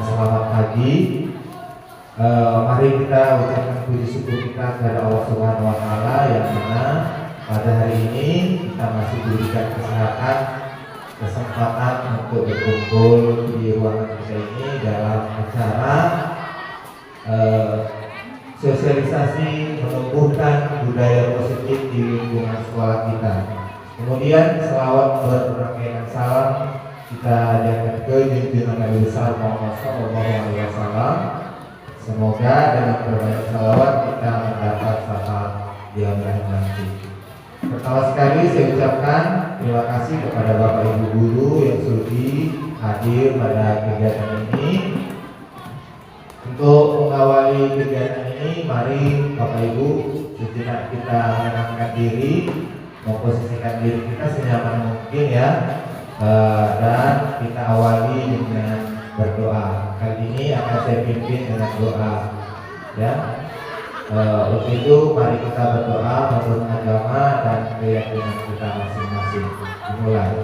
selamat pagi. Mari kita ucapkan puji syukur kita kepada Allah Subhanahu wa Ta'ala yang mana pada hari ini kita masih diberikan kesempatan untuk berkumpul di ruangan kita ini dalam acara sosialisasi menumbuhkan budaya positif di lingkungan sekolah kita. Kemudian selawat berrangkaian salam kita ajarkan ke junjungan Nabi besar Muhammad SAW. Semoga dengan berbanyak salawat kita mendapat syafaat di akhirat nanti. Pertama sekali saya ucapkan terima kasih kepada Bapak Ibu guru yang sudi hadir pada kegiatan ini. Untuk mengawali kegiatan ini, mari Bapak Ibu sejenak kita menenangkan diri, memposisikan diri kita senyaman mungkin ya, dan kita awali dengan berdoa. Kali ini akan saya pimpin dengan doa ya. Untuk itu mari kita berdoa menurut agama dan keyakinan kita masing-masing. Dimulai.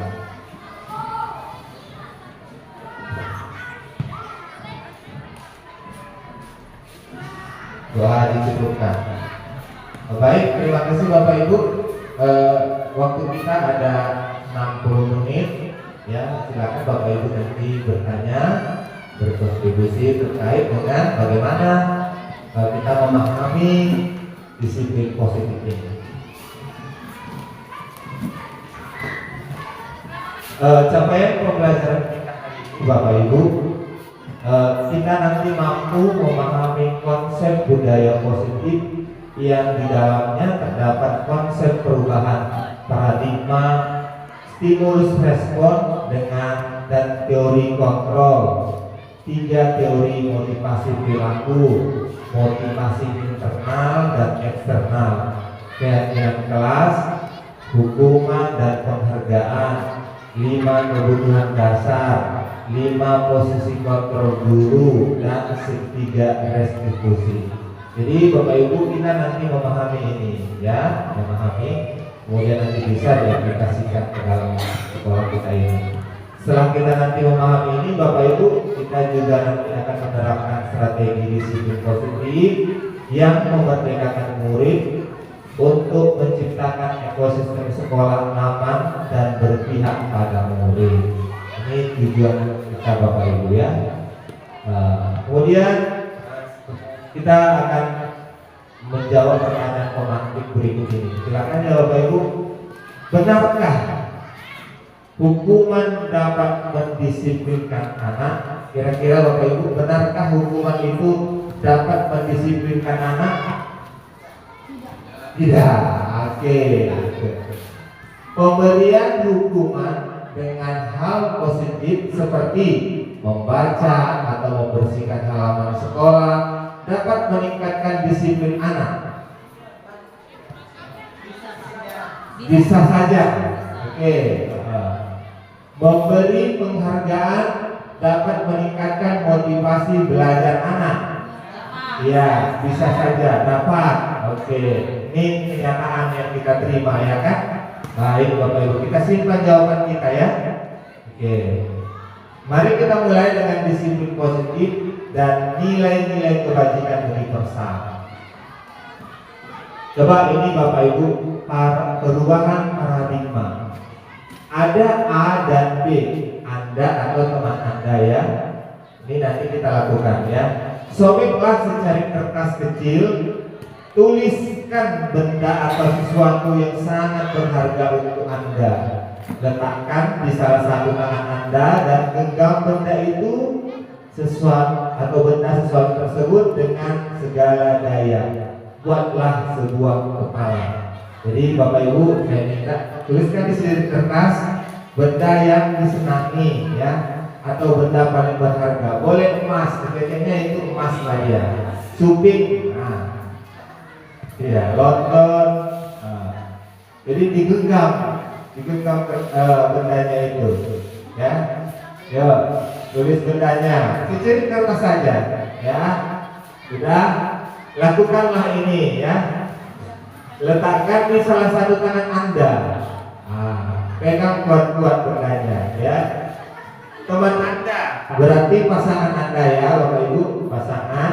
Doa dicukupkan. Baik, terima kasih Bapak Ibu. Waktu kita ada 60 menit ya, silakan Bapak Ibu nanti bertanya, berkontribusi terkait dengan bagaimana kita memahami disiplin positif ini. Capaian pembelajaran kita hari ini Bapak Ibu, kita nanti mampu memahami konsep budaya positif yang di dalamnya terdapat konsep perubahan paradigma, stimulus respon dengan dan teori kontrol, 3 teori motivasi perilaku, motivasi internal dan eksternal, keyakinan kelas, hukuman dan penghargaan, 5 kebutuhan dasar, 5 posisi kontrol guru, dan 3 restitusi. Jadi Bapak Ibu kita nanti memahami ini ya, memahami, kemudian nanti bisa diaplikasikan ke dalam sekolah kita ini. Setelah kita nanti memahami ini Bapak Ibu, kita juga nanti akan menerapkan strategi disiplin positif yang memerdekakan murid untuk menciptakan ekosistem sekolah aman dan berpihak pada murid. Ini tujuan kita Bapak Ibu ya. Kemudian kita akan menjawab pertanyaan pemantik berikut ini. Silakan ya Bapak Ibu. Benarkah hukuman dapat mendisiplinkan anak? Kira-kira Bapak Ibu, benarkah hukuman itu dapat mendisiplinkan anak? Tidak. Oke. Pemberian hukuman dengan hal positif seperti membaca atau membersihkan halaman sekolah dapat meningkatkan disiplin anak. Bisa saja. Oke. Memberi penghargaan dapat meningkatkan motivasi belajar anak. Ya, bisa saja dapat. Oke. Ini kenyataan yang kita terima ya kan? Baik Bapak Ibu, kita simpan jawaban kita ya. Oke. Mari kita mulai dengan disiplin positif dan nilai-nilai kebajikan universal. Coba ini Bapak Ibu, perubahan paradigma. Ada A dan B, Anda atau teman Anda ya. Ini nanti kita lakukan ya. Sobeklah secari kertas kecil, tuliskan benda atau sesuatu yang sangat berharga untuk Anda. Letakkan di salah satu tangan Anda dan genggam benda itu sesuatu tersebut dengan segala daya. Buatlah sebuah kepala. Jadi Bapak Ibu, saya minta tuliskan di sini kertas benda yang disenangi ya, atau benda paling berharga. Boleh emas, kayaknya itu emas lah ya. Suping, ya, London. Jadi digenggam bendanya itu ya. Yo, tulis bendanya, kecil kertas saja ya. Sudah, lakukanlah ini ya. Letakkan di salah satu tangan Anda. Pegang kuat-kuat bendanya ya. teman Anda, berarti pasangan Anda ya Bapak Ibu, pasangan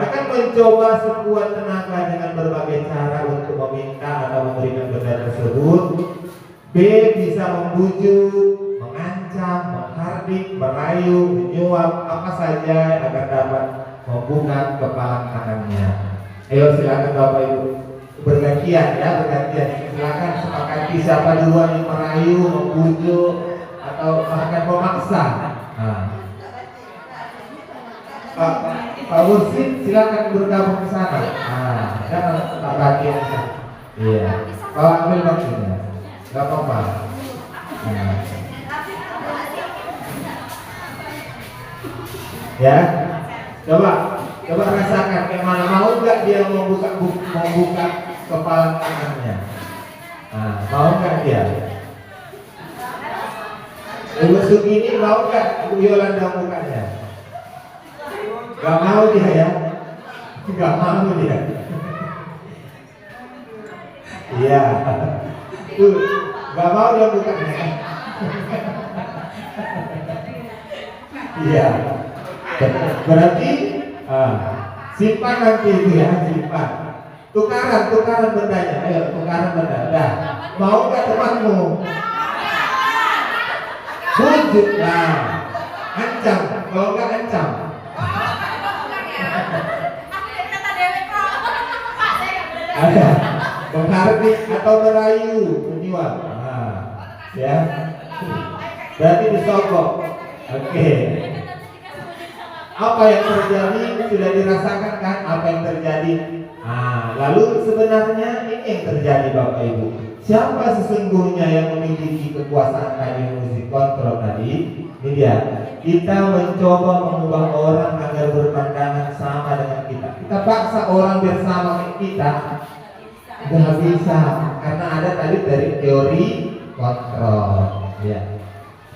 akan mencoba sekuat tenaga dengan berbagai cara untuk meminta atau memberikan benda tersebut. B bisa membujuk, mengancam, menghardik, merayu, menyuap, apa saja agar dapat membuka kepala tangannya. Ayo silakan Bapak Ibu bergantian ya, bergantian. Silakan sepakati siapa duluan yang merayu, membujuk atau bahkan memaksa. Pak Mursid silakan bergabung ke sana. Jangan tak bagian. Iya. Kalau ambil maksudnya, nggak apa-apa. Ya, coba rasakan gimana, mau nggak dia membuka kepala tangannya? Mau nggak dia? Ibu Sugini mau nggak Ibu Yolanda bukanya? Gak mau dia ya, gak mau dia. Iya, tuh gak mau dia bukanya. Iya, berarti simpan nanti itu ya, simpan. Tukaran bendanya, ayo tukaran benda. Dah, mau nggak temanmu? Bujuk lah, ancam, kalau nggak ancam. Ada menghardik atau merayu, menyuap. Ya, berarti disogok. Oke. Apa yang terjadi sudah dirasakan kan? Apa yang terjadi? Lalu sebenarnya ini yang terjadi Bapak Ibu. Siapa sesungguhnya yang memiliki kekuasaan tadi, musik kontrol tadi? Ini dia. Kita mencoba mengubah orang agar berpandangan sama dengan kita. Kita paksa orang bersama dengan kita, nggak bisa, karena ada tadi dari teori kontrol. Ya.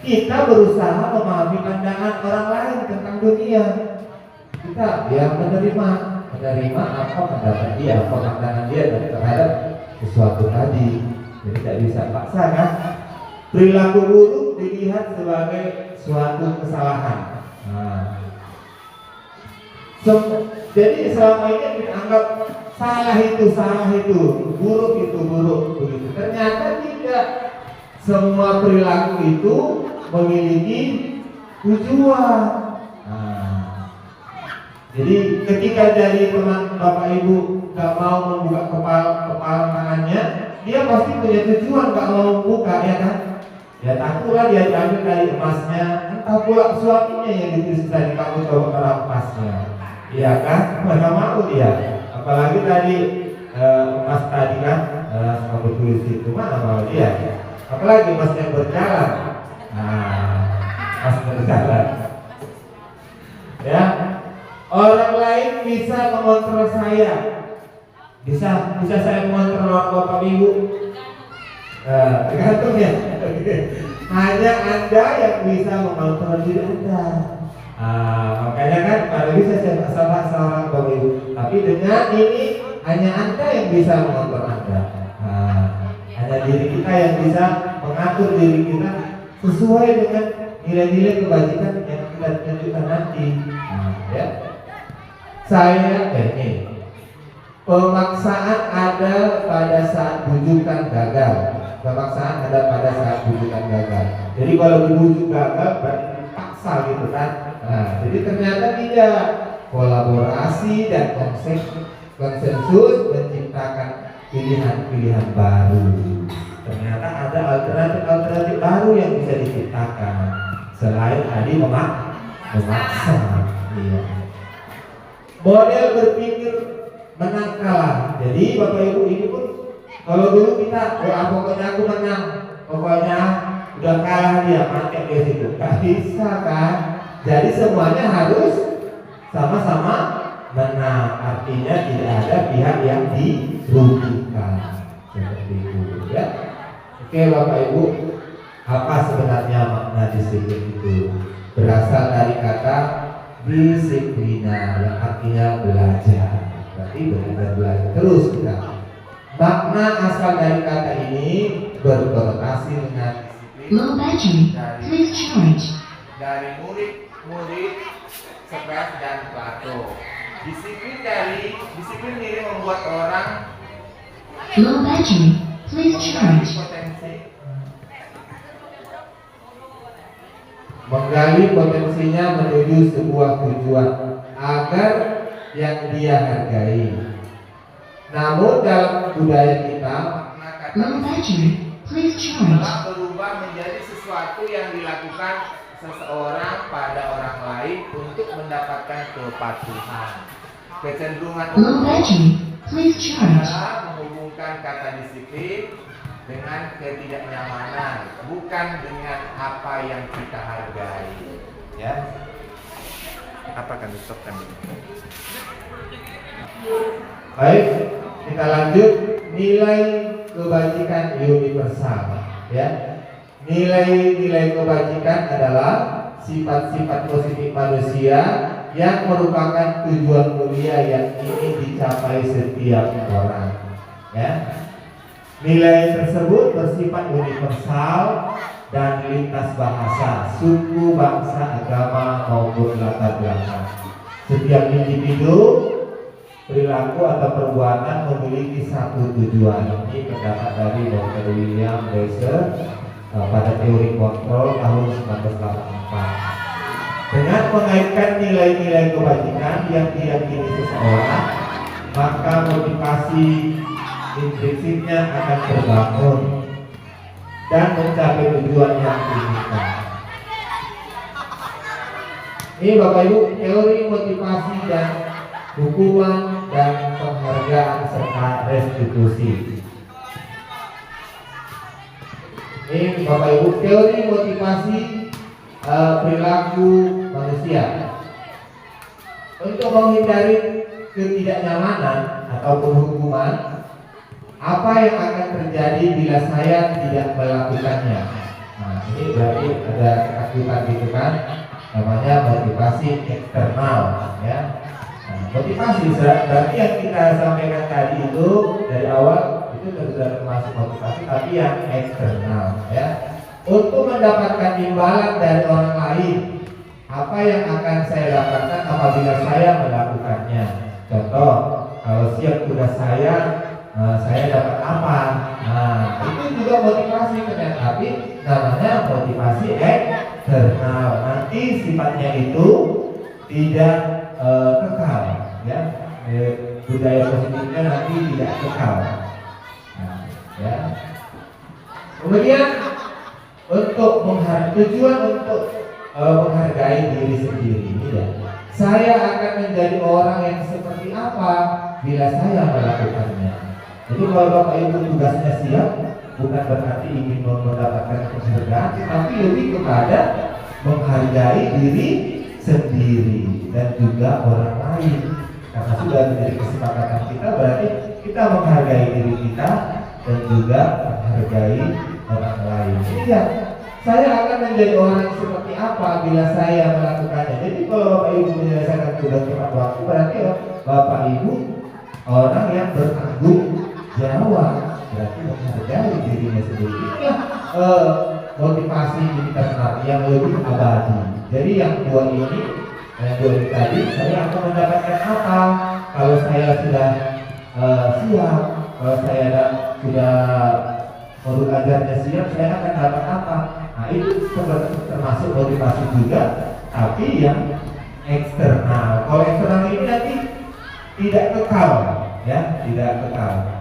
Kita berusaha memahami pandangan orang lain tentang dunia. Kita ya menerima apa pendapat dia, apa pandangan dia terhadap sesuatu tadi. Jadi tidak bisa paksa kan? Perilaku buruk dilihat sebagai suatu kesalahan. Jadi selama ini kita anggap salah itu, buruk itu buruk begitu. Ternyata tidak. Semua perilaku itu memiliki tujuan. Jadi ketika dari teman Bapak Ibu gak mau membuka kepala tangannya, dia pasti punya tujuan gak mau membuka, ya kan? Ya takutlah dia diambil dari emasnya, entah pula suaminya yang ditusuk tadi kamu coba merampasnya, iya kan? Mana mau dia? Apalagi tadi emas tadi kan, kamu tulis itu mana mau dia? Apalagi emas yang berjalan, emas berjalan, ya. Orang lain bisa mengontrol saya, bisa saya mengontrol Bapak Ibu. Tergantung ya. Hanya Anda yang bisa mengontrol diri Anda. Makanya kan kalau bisa saya salah seorang Bapak Ibu. Tapi dengan ini hanya Anda yang bisa mengontrol Anda. Hanya diri kita yang bisa mengatur diri kita sesuai dengan nilai-nilai kebajikan yang kita tunjukkan nanti. Ya. Saya ini pemaksaan ada pada saat bujukan gagal. Pemaksaan ada pada saat bujukan gagal. Jadi kalau dibujuk gagal berarti dipaksa gitu kan. Jadi ternyata tidak. Kolaborasi dan konsensus menciptakan pilihan-pilihan baru. Ternyata ada alternatif baru yang bisa diciptakan selain tadi memaksa. Iya. Model berpikir menang kalah. Jadi Bapak Ibu ini pun kalau dulu kita pokoknya aku menang, pokoknya udah kalah dia, mati di situ. Gak bisa kan? Jadi semuanya harus sama-sama menang. Artinya tidak ada pihak yang dirugikan. Seperti itu ya. Oke Bapak Ibu, apa sebenarnya makna disiplin itu? Berasal dari kata disiplina yang artinya belajar. Berarti belajar terus kita. Makna asal dari kata ini berkonotasi dengan disiplin Low battery. Please charge. dari murid-murid Socrates dan Plato. Disiplin diri membuat orang Low battery. Please charge. menggali potensinya menuju sebuah tujuan agar yang dia hargai. Namun dalam budaya kita, Low battery. Please charge. telah berubah menjadi sesuatu yang dilakukan seseorang pada orang lain untuk mendapatkan kepatuhan. Kecenderungan Low battery. Please charge. adalah menghubungkan kata disiplin dengan ketidaknyamanan, bukan dengan apa yang kita hargai. Ya. Apa kan stopkan? Baik, kita lanjut. Nilai kebajikan universal. Ya. Nilai-nilai kebajikan adalah sifat-sifat positif manusia yang merupakan tujuan mulia yang ingin dicapai setiap orang. Ya. Nilai tersebut bersifat universal dan lintas bahasa, suku, bangsa, agama maupun latar belakang. Setiap individu, perilaku atau perbuatan memiliki satu tujuan. Ini pendapat dari Dr. William Glasser pada teori kontrol tahun 1984. Dengan mengaitkan nilai-nilai kebajikan yang diyakini seseorang, maka motivasi intrinsiknya akan terbangun dan mencapai tujuan yang diinginkan. Ini Bapak Ibu, teori motivasi dan hukuman dan penghargaan serta restitusi. Ini Bapak Ibu, teori motivasi perilaku manusia. Untuk menghindari ketidaknyamanan ataupun hukuman, apa yang akan terjadi bila saya tidak melakukannya? Nah, ini berarti ada ketakutan gitu kan? Namanya motivasi eksternal, ya. Nah, motivasi berarti yang kita sampaikan tadi itu dari awal itu sudah termasuk motivasi, tapi yang eksternal, ya. Untuk mendapatkan imbalan dari orang lain, apa yang akan saya dapatkan apabila saya melakukannya? Contoh, kalau siap kuda saya dapat apa? Nah, itu juga motivasi ternyata, tapi namanya motivasi eksternal. Nanti sifatnya itu tidak kekal, ya. Budaya positifnya nanti tidak kekal. Nah, ya. Kemudian untuk tujuan untuk menghargai diri sendiri, ya. Saya akan menjadi orang yang seperti apa bila saya melakukannya. Jadi kalau Bapak Ibu tugasnya siap, bukan berarti ingin mendapatkan penghargaan, tapi lebih kepada menghargai diri sendiri dan juga orang lain. Karena sudah menjadi kesepakatan kita, berarti kita menghargai diri kita dan juga menghargai orang lain. Ini ya, saya akan menjadi orang seperti apa bila saya melakukannya. Jadi kalau Bapak Ibu menyelesaikan tugas tepat waktu, berarti Bapak Ibu orang yang bertanggung jawab, berarti menghargai dirinya sendiri. Inilah motivasi internal yang lebih abadi. Jadi yang dua ini tadi, saya akan mendapatkan apa kalau saya sudah siap, kalau saya sudah mau belajarnya siap, saya akan dapat apa? Nah, itu termasuk motivasi juga, tapi yang eksternal. Kalau eksternal ini nanti tidak kekal, ya, tidak kekal.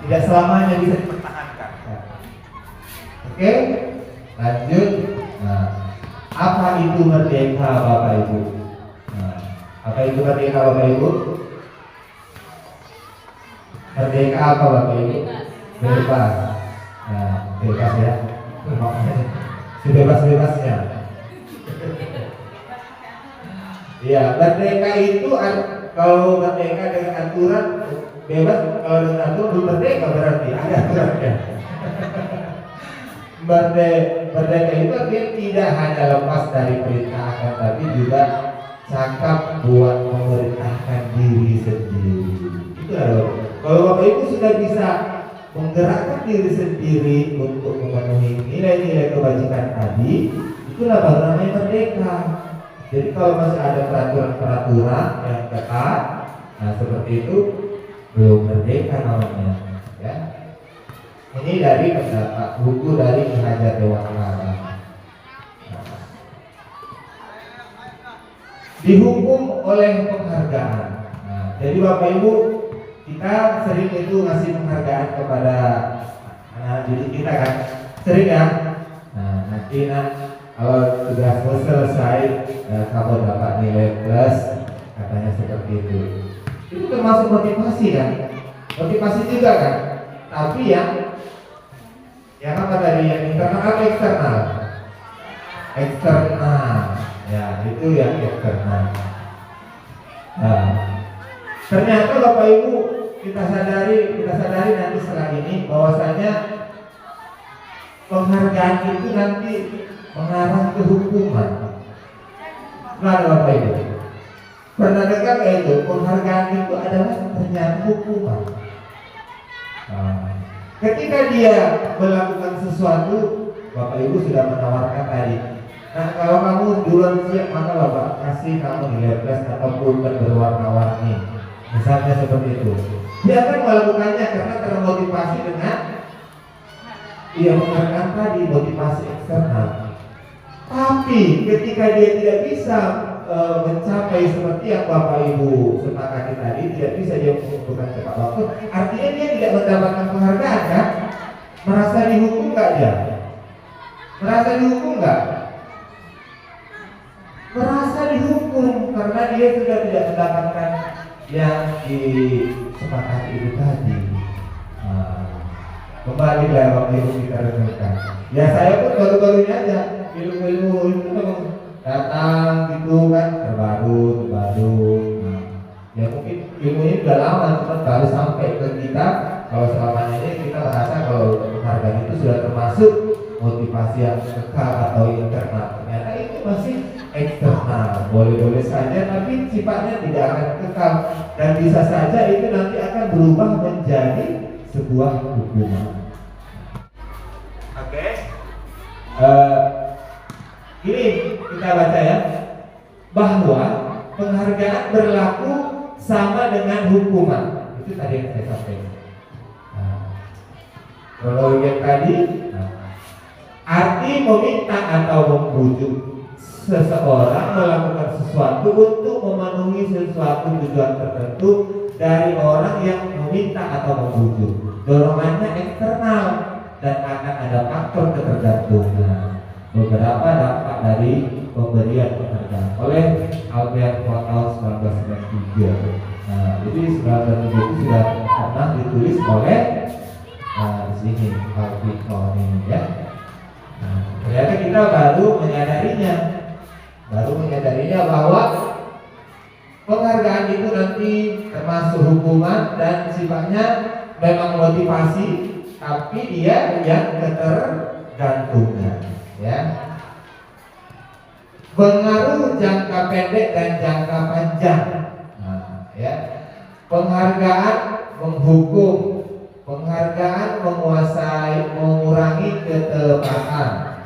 Tidak selamanya bisa dipertahankan. Ya. Oke, lanjut. Nah, apa itu merdeka, Bapak Ibu? Nah, apa itu merdeka, Bapak Ibu? Merdeka apa, Bapak Ibu? Bebas. Nah, bebas ya. Sebebas-bebasnya. Iya, merdeka itu kalau merdeka dengan aturan, bebas. Kalau dengan aturan belum merdeka, berarti ada aturannya. Merdeka itu artinya tidak hanya lepas dari perintah akan, tapi juga cakap buat memerintahkan diri sendiri. Itu loh. Kalau Bapak Ibu sudah bisa menggerakkan diri sendiri untuk memenuhi nilai-nilai kebajikan tadi, itulah baru namanya merdeka. Jadi kalau masih ada peraturan-peraturan yang ketat, nah seperti itu belum merdeka namanya. Ya. Ini dari pendapat buku dari Ki Hajar Dewantara. Dihukum oleh penghargaan. Nah, jadi Bapak Ibu, kita sering itu ngasih penghargaan kepada anak didik kita kan, sering ya. Nah, nanti kalau sudah selesai kamu dapat nilai plus, katanya seperti itu. Itu termasuk motivasi kan, motivasi juga kan. Tapi yang apa tadi, yang internal atau eksternal? Eksternal, ya itu yang eksternal. Nah, ternyata Bapak Ibu kita sadari nanti setelah ini bahwasanya penghargaan itu nanti mengarah ke hukuman. Nah, Bapak Ibu pernah dengar nggak itu penghargaan itu adalah ternyata hukuman. Ketika dia melakukan sesuatu, Bapak Ibu sudah menawarkan tadi. Nah, kalau kamu duluan siap, maka Bapak kasih kamu nilai plus ataupun berwarna-warni. Misalnya seperti itu. Dia akan melakukannya karena termotivasi dengan penghargaan tadi, motivasi eksternal. Tapi ketika dia tidak bisa mencapai seperti yang Bapak Ibu sepakati tadi, tidak bisa dia mengumpulkan tepat waktu, artinya dia tidak mendapatkan penghargaan kan? Merasa dihukum nggak dia? Merasa dihukum nggak? Merasa dihukum karena dia sudah tidak mendapatkan yang disepakati itu tadi. Kembali lah Bapak Ibu kita renungkan. Ya saya pun baru-baru ini aja ilmu-ilmu itu memang datang gitu kan, terbaru. Ya mungkin ilmu ini udah lama, cuma baru sampai ke kita. Kalau selama ini kita merasa kalau penghargaan itu sudah termasuk motivasi yang kekal atau internal. Ternyata itu masih eksternal, boleh-boleh saja, tapi sifatnya tidak akan kekal dan bisa saja itu nanti akan berubah menjadi sebuah hukuman. Oke. Ini kita baca ya, bahwa penghargaan berlaku sama dengan hukuman. Itu tadi yang saya sampaikan. Kalau yang tadi, arti meminta atau membujuk seseorang melakukan sesuatu untuk memenuhi sesuatu tujuan tertentu dari orang yang meminta atau membujuk. Dorongannya eksternal dan akan ada faktor ketergantungan. Beberapa dampak dari pemberian penghargaan oleh Albert tahun 1993. Nah, jadi 1993 itu sudah pernah ditulis oleh di sini Albert ini ya. Nah, ternyata kita baru menyadarinya bahwa penghargaan itu nanti termasuk hukuman dan sifatnya memang motivasi, tapi dia yang ketergantungan. Ya, pengaruh jangka pendek dan jangka panjang. Nah, ya, penghargaan menghukum, penghargaan menguasai, mengurangi ketepatan.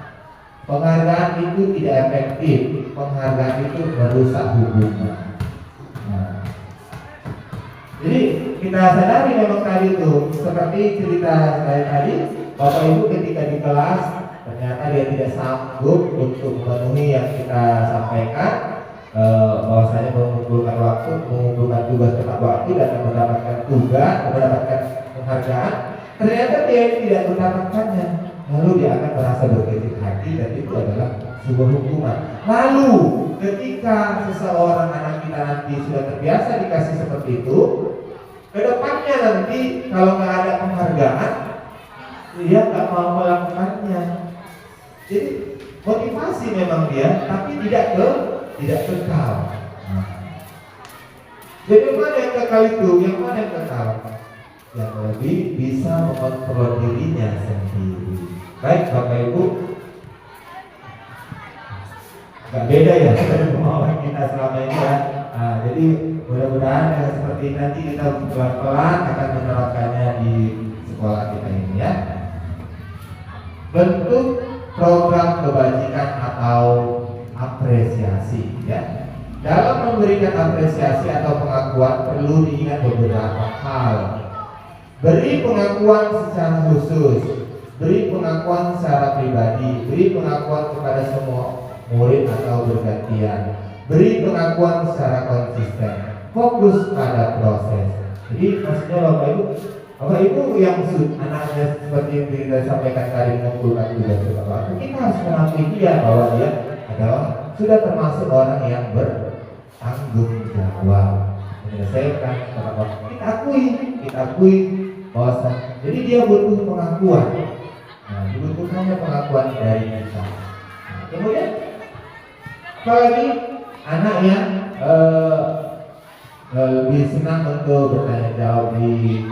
Penghargaan itu tidak efektif, penghargaan itu merusak hubungan. Nah, jadi kita sadari memang tadi itu seperti cerita saya tadi, Bapak Ibu ketika di kelas ternyata dia tidak sanggup untuk memenuhi yang kita sampaikan, bahwasanya mengumpulkan waktu, mengumpulkan tugas tepat waktu dan mendapatkan penghargaan. Ternyata dia tidak mendapatkannya, lalu dia akan merasa berkecil hati dan itu adalah sebuah hukuman. Lalu ketika seseorang anak kita nanti sudah terbiasa dikasih seperti itu, kedepannya nanti kalau nggak ada penghargaan, dia nggak mau melakukannya. Jadi motivasi memang dia, tapi tidak kekal. Jadi mana yang kekal itu? Yang mana yang kekal? Yang lebih bisa mengontrol dirinya sendiri. Baik Bapak Ibu, nggak beda ya dari kemauan kita selama ini ya. Jadi mudah-mudahan seperti ini nanti kita pelan-pelan akan menerapkannya di sekolah kita ini ya. Bentuk program kebajikan atau apresiasi ya. Dalam memberikan apresiasi atau pengakuan perlu diingat beberapa hal. Beri pengakuan secara khusus, beri pengakuan secara pribadi, beri pengakuan kepada semua murid atau bergantian, beri pengakuan secara konsisten, fokus pada proses. Jadi maksudnya Bapak Ibu yang anaknya seperti yang kita sampaikan tadi mengumpulkan tugas Bapak, kita harus mengakui dia bahwa dia adalah sudah termasuk orang yang bertanggung jawab menyelesaikan Bapak. Kita akui bahwa jadi dia butuh pengakuan. Nah, dibutuhkannya pengakuan dari kita. Nah, kemudian apalagi anak yang lebih senang untuk bertanya jawab di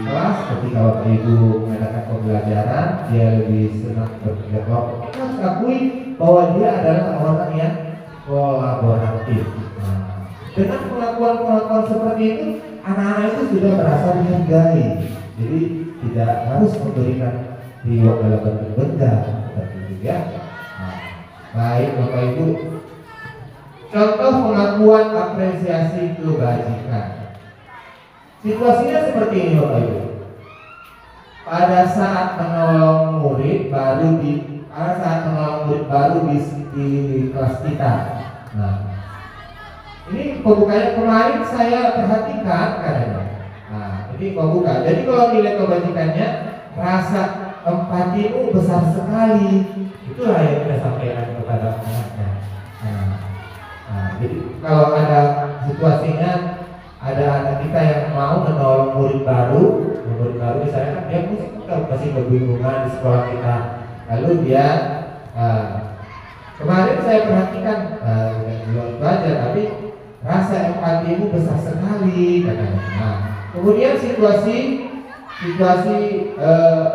kelas ketika Bapak Ibu mengadakan pembelajaran, dia lebih senang bertanya jawab. Kita harus akui bahwa dia adalah orang yang kolaboratif. Nah, dengan pengakuan-pengakuan seperti itu, anak-anak itu sudah merasa dihargai. Jadi tidak harus memberikan reward dalam bentuk benda seperti itu ya. Nah, baik Bapak Ibu. Contoh pengakuan apresiasi kebajikan. Situasinya seperti ini Bapak Ibu. Pada saat menolong murid baru di kelas kita. Nah, ini pembukanya kemarin saya perhatikan katanya. Nah, ini pembuka. Jadi kalau nilai kebajikannya, rasa empatimu besar sekali. Itulah yang kita sampaikan kepada anaknya. Jadi kalau ada situasinya, ada anak kita yang mau menolong murid baru misalnya kan dia masih kebingungan di sekolah kita, lalu dia kemarin saya perhatikan belum baca tapi rasa empatimu besar sekali katanya. Nah, kemudian situasi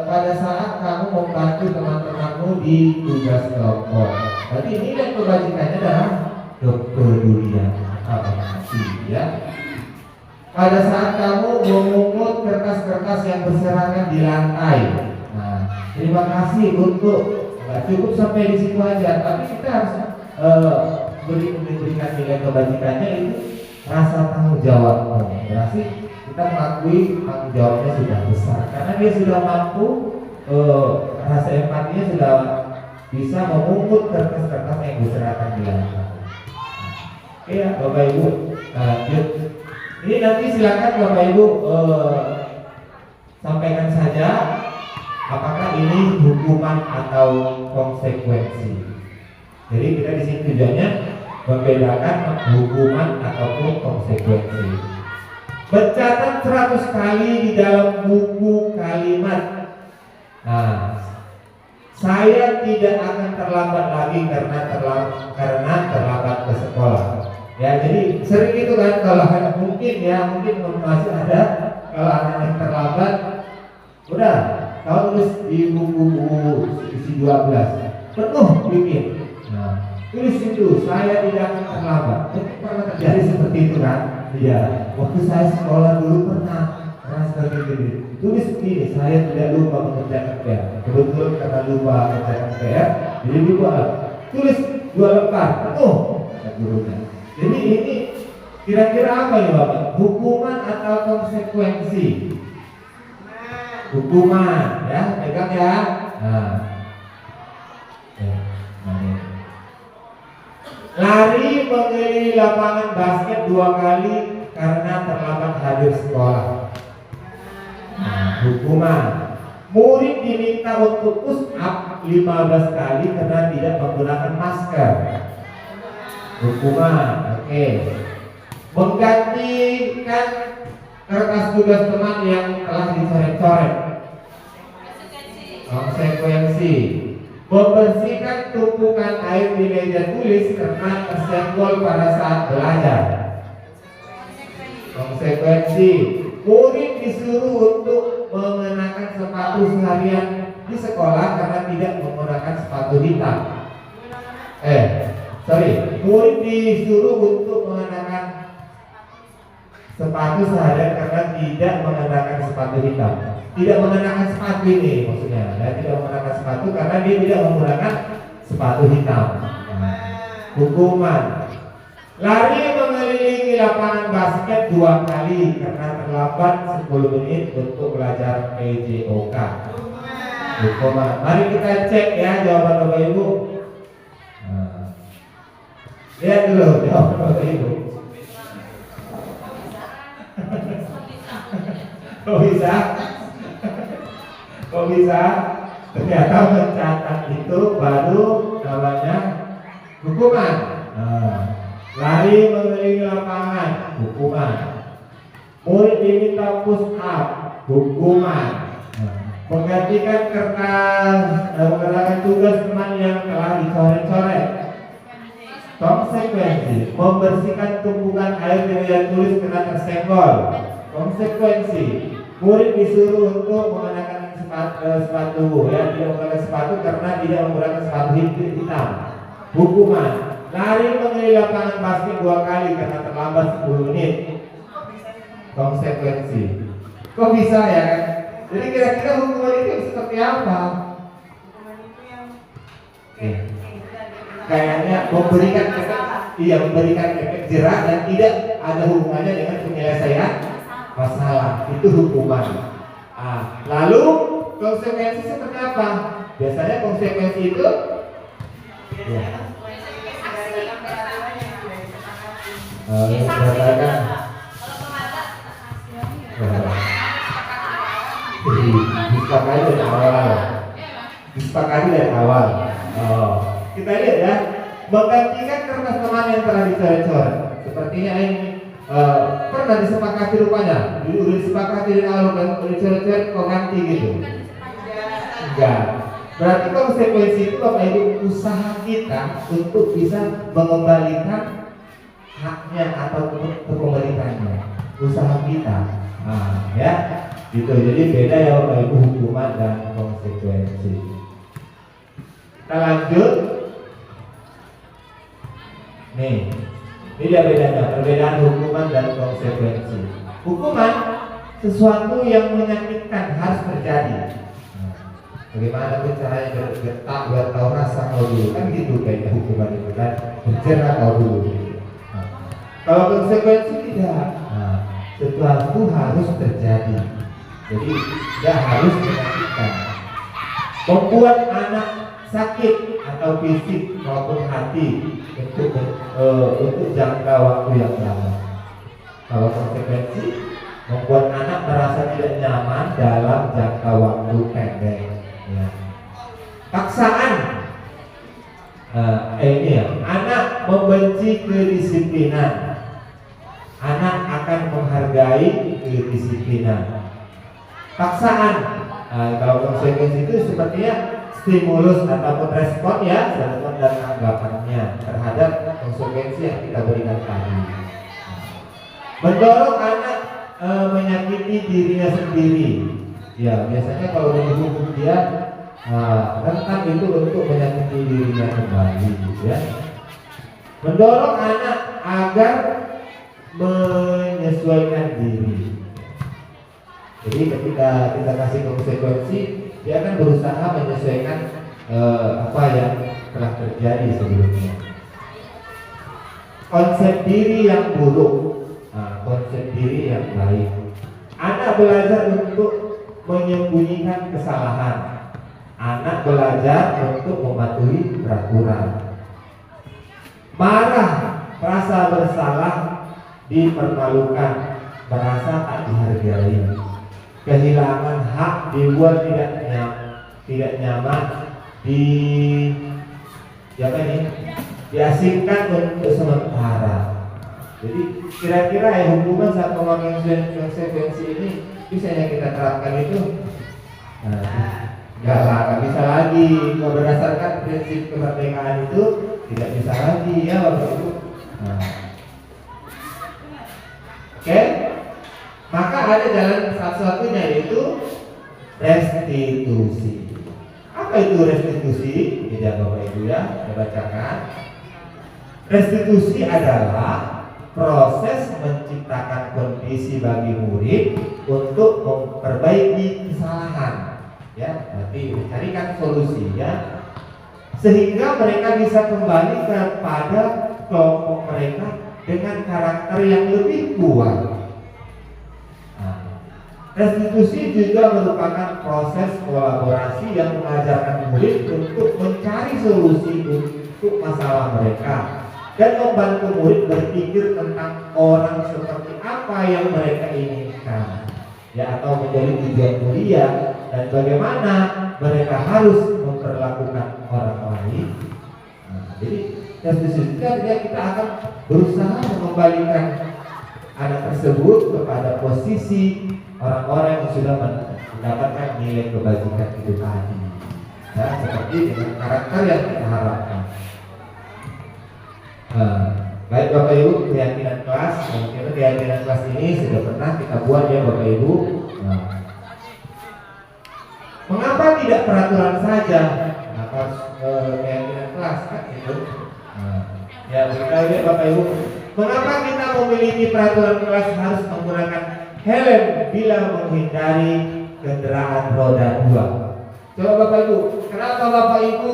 pada saat kamu membantu teman-temanmu di tugas kelompok. Berarti nilai kebajikannya adalah kepedulian ya. Pada saat kamu memungut kertas-kertas yang berserakan di lantai. Nah, terima kasih untuk nggak cukup sampai di situ aja, tapi kita harus memberikan nilai kebajikannya itu rasa tanggung jawabmu. Berarti kita mengakui tanggung jawabnya sudah besar karena dia sudah mampu, rasa empatinya sudah bisa memungut kertas-kertas yang berserakan di lantai. Oke ya Bapak Ibu, lanjut. Ini nanti silakan Bapak Ibu sampaikan saja apakah ini hukuman atau konsekuensi. Jadi kita di sini tujuannya membedakan hukuman ataupun konsekuensi. Mencatat 100 kali di dalam buku kalimat. Nah, saya tidak akan terlambat lagi karena terlambat ke sekolah. Ya, jadi sering itu kan kalau mungkin masih ada kalau anak yang terlambat, udah kau tulis di buku isi 12 penuh bikin. Nah, tulis itu saya tidak akan terlambat. Pernah terjadi seperti itu kan? Iya. Waktu saya sekolah dulu pernah seperti itu. Tulis begini, saya tidak lupa mengerjakan PR. Kebetulan karena lupa mengerjakan PR, jadi lupa. Tulis 2 lembar penuh kata gurunya. Jadi ini kira-kira apa ya Bapak? Hukuman atau konsekuensi? Hukuman, ya, pegang ya. Nah, lari mengelilingi lapangan basket 2 kali karena terlambat hadir sekolah. Nah, hukuman. Murid diminta untuk push up 15 kali karena tidak menggunakan masker. Hukuman, oke. Menggantikan kertas tugas teman yang telah dicoret-coret. Konsekuensi. Membersihkan tumpukan air di meja tulis karena tersenggol pada saat belajar. Konsekuensi. Murid disuruh untuk mengenakan sepatu seharian di sekolah karena tidak menggunakan sepatu hitam. Murid disuruh untuk mengenakan sepatu seharian karena tidak mengenakan sepatu hitam. tidak mengenakan sepatu ini maksudnya, ya, tidak mengenakan sepatu karena dia tidak menggunakan sepatu hitam. Hukuman: lari mengelilingi lapangan basket 2 kali karena terlambat 10 menit untuk belajar PJOK. Hukuman. Mari kita cek ya jawaban Bapak Ibu. Lihat dulu jawaban Bapak Ibu. Kok bisa? Kok bisa? Ternyata mencatat itu baru namanya hukuman. Lari mengelilingi lapangan, hukuman. Murid diminta push up, hukuman. Menggantikan kertas, mengerjakan tugas teman yang telah dicoret-coret, konsekuensi. Membersihkan tumpukan air dengan tulis kena tersenggol, konsekuensi. Murid disuruh untuk mengenakan sepatu, ya, tidak menggunakan sepatu karena tidak menggunakan sepatu hitam. Hukuman: lari mengelilingi lapangan basket 2 kali karena terlambat 10 menit. Konsekuensi. Kok bisa ya kan? Jadi kira-kira hukuman itu seperti apa? Hukuman itu yang Kayaknya memberikan efek, memberikan efek jerak dan tidak ada hubungannya dengan penyelesaian masalah. Itu hukuman. Lalu konsekuensi seperti apa? Biasanya konsekuensi itu berdasarkan disepakati dari awal. Disepakati dari awal. Kita lihat ya, menggantikan kertas teman yang telah dicoret-coret. Sepertinya ini pernah disepakati rupanya. Udah disepakati dari awal kan, dicoret-coret kok ganti gitu. Enggak. Berarti konsekuensi itu Bapak Ibu usaha kita untuk bisa mengembalikan haknya atau kepemilikannya. Usaha kita. Ya. Gitu. Jadi beda ya Bapak Ibu hukuman dan konsekuensi. Kita lanjut. Nih, ini dia bedanya, perbedaan hukuman dan konsekuensi. Hukuman sesuatu yang menyakitkan harus terjadi. Bagaimana tuh caranya bergetak biar tahu rasa kau dulu, kan gitu kayaknya hukuman itu kan, bercerah kau dulu. Kalau konsekuensi tidak, sesuatu harus terjadi. Jadi tidak harus menyakitkan. Membuat anak sakit atau fisik maupun hati untuk jangka waktu yang lama. Kalau konsekuensi membuat anak merasa tidak nyaman dalam jangka waktu pendek. Ya. Paksaan, ini ya, anak membenci kedisiplinan. Anak akan menghargai kedisiplinan. Paksaan, kalau konsekuensi itu sepertinya stimulus ataupun respon ya, respon dan tanggapannya terhadap konsekuensi yang kita berikan tadi. Mendorong anak menyakiti dirinya sendiri. Ya, biasanya kalau dihukum dia rentan itu untuk menyakiti dirinya kembali, gitu ya. Mendorong anak agar menyesuaikan diri. Jadi ketika kita kasih konsekuensi, dia akan berusaha menyesuaikan apa yang telah terjadi sebelumnya. Konsep diri yang buruk, konsep diri yang baik. Anak belajar untuk menyembunyikan kesalahan. Anak belajar untuk mematuhi peraturan. Marah, rasa bersalah, dipermalukan, merasa tak dihargai. Kehilangan hak, dibuat tidak nyaman, diasingkan untuk sementara. Jadi kira-kira ya hukuman saat memakai konsekuensi ini bisa yang kita terapkan itu nggak bisa lagi. Kalau berdasarkan prinsip kemerdekaan itu tidak bisa lagi ya Bapak Ibu. Oke? Maka ada jalan satu-satunya yaitu restitusi. Apa itu restitusi? Tidak Bapak Ibu ya, saya bacakan. Restitusi adalah proses menciptakan kondisi bagi murid untuk memperbaiki kesalahan, ya, berarti mencarikan solusi, ya, sehingga mereka bisa kembali kepada kelompok mereka dengan karakter yang lebih kuat. Restitusi juga merupakan proses kolaborasi yang mengajarkan murid untuk mencari solusi untuk masalah mereka dan membantu murid berpikir tentang orang seperti apa yang mereka inginkan, ya, atau menjadi tujuan kuliah dan bagaimana mereka harus memperlakukan orang lain. Jadi restitusi kita akan berusaha mengembalikan anak tersebut kepada posisi orang-orang yang sudah mendapatkan nilai kebajikan itu tadi, ya, seperti dengan karakter yang kita harapkan. Baik Bapak Ibu, keyakinan kelas, mungkin keyakinan kelas ini sudah pernah kita buat, ya Bapak Ibu. Mengapa tidak peraturan saja? Kenapa keyakinan kelas kan itu? Ya kita lihat Bapak Ibu, mengapa kita memiliki peraturan kelas harus menggunakan helm bila menghindari kendaraan roda 2? Coba Bapak Ibu, kenapa Bapak Ibu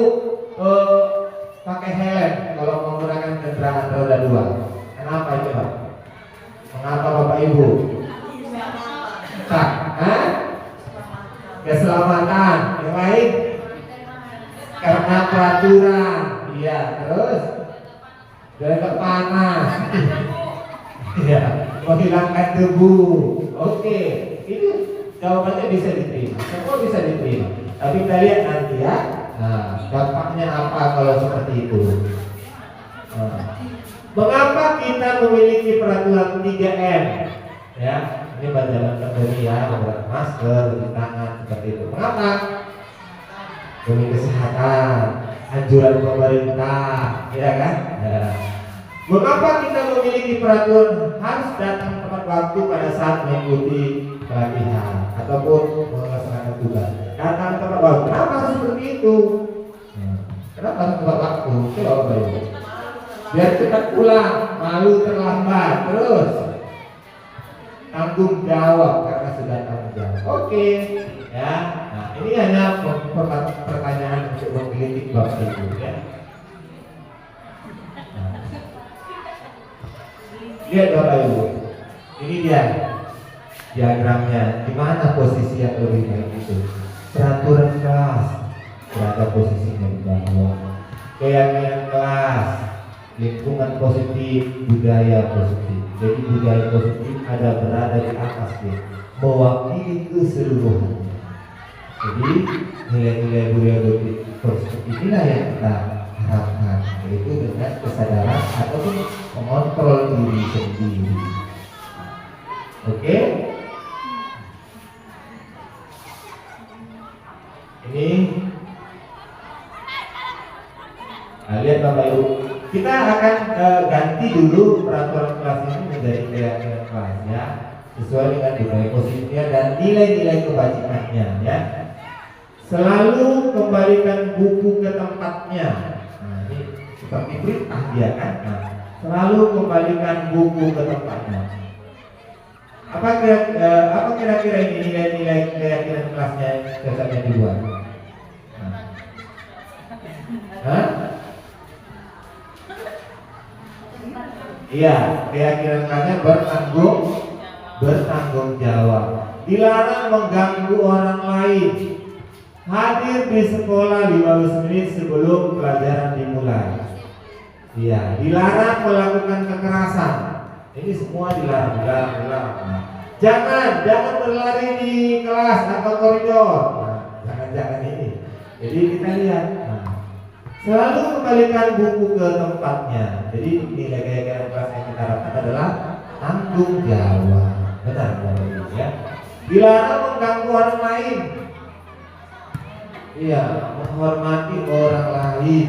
pakai helm kalau menggunakan kendaraan roda 2? Kenapa coba? Mengapa Bapak Ibu? Keselamatan. Yang lain? Karena peraturan. Iya, terus jaga panas. Iya, menghilangkan debu. Oke, itu jawabannya bisa diterima. Semua bisa diterima. Tapi kita lihat nanti, ya. Dampaknya apa kalau seperti itu? Mengapa kita memiliki peraturan 3M? Ya, ini bantuan pandemi, ya, menggunakan masker, cuci tangan, seperti itu. Mengapa? Demi kesehatan, anjuran pemerintah, ya kan? Ya. Mengapa kita memiliki peraturan harus datang tepat waktu pada saat mengikuti pelatihan ataupun melaksanakan tugas? Datang tepat waktu. Kenapa harus seperti itu? Kenapa harus tepat waktu? Coba Bapak Ibu. Biar cepat pulang, malu terlambat. Terus tanggung jawab karena sudah tanggung jawab. Oke, ya. Nah, ini hanya pertanyaan untuk menggelitik Bapak Ibu, ya. Lihat Bapak Ibu, ini dia diagramnya. Di mana posisi yang lebih baik itu? Peraturan kelas berada posisinya di bawah. Keyakinan kelas, lingkungan positif, budaya positif. Jadi budaya positif ada berada di atas dia, mewakili keseluruhan. Jadi nilai-nilai budaya positif inilah yang kita harapkan, yaitu dengan kesadaran ataupun mengontrol diri sendiri. Oke? Ini lihat Bapak Ibu, kita akan ganti dulu peraturan kelas ini menjadi keyakinan kelas, ya, sesuai dengan budaya positifnya dan nilai-nilai kebajikannya, ya. Selalu kembalikan buku ke tempatnya. Nah, ini seperti perintah dia kan. Nah, selalu kembalikan buku ke tempatnya. Apa kira-kira ini nilai-nilai keyakinan kelasnya cocoknya dibuat? Hah? Iya, keyakinan kelasnya bertanggung jawab. Dilarang mengganggu orang lain. Hadir di sekolah 15 menit sebelum pelajaran dimulai. Iya, dilarang melakukan kekerasan. Ini semua dilarang. Jangan berlari di kelas atau koridor. Jangan ini. Jadi kita lihat. Selalu kembalikan buku ke tempatnya. Jadi nilai keyakinan kelas yang kita harapkan adalah tanggung jawab. Benar, ya. Dilarang mengganggu orang lain. Iya, menghormati orang lain.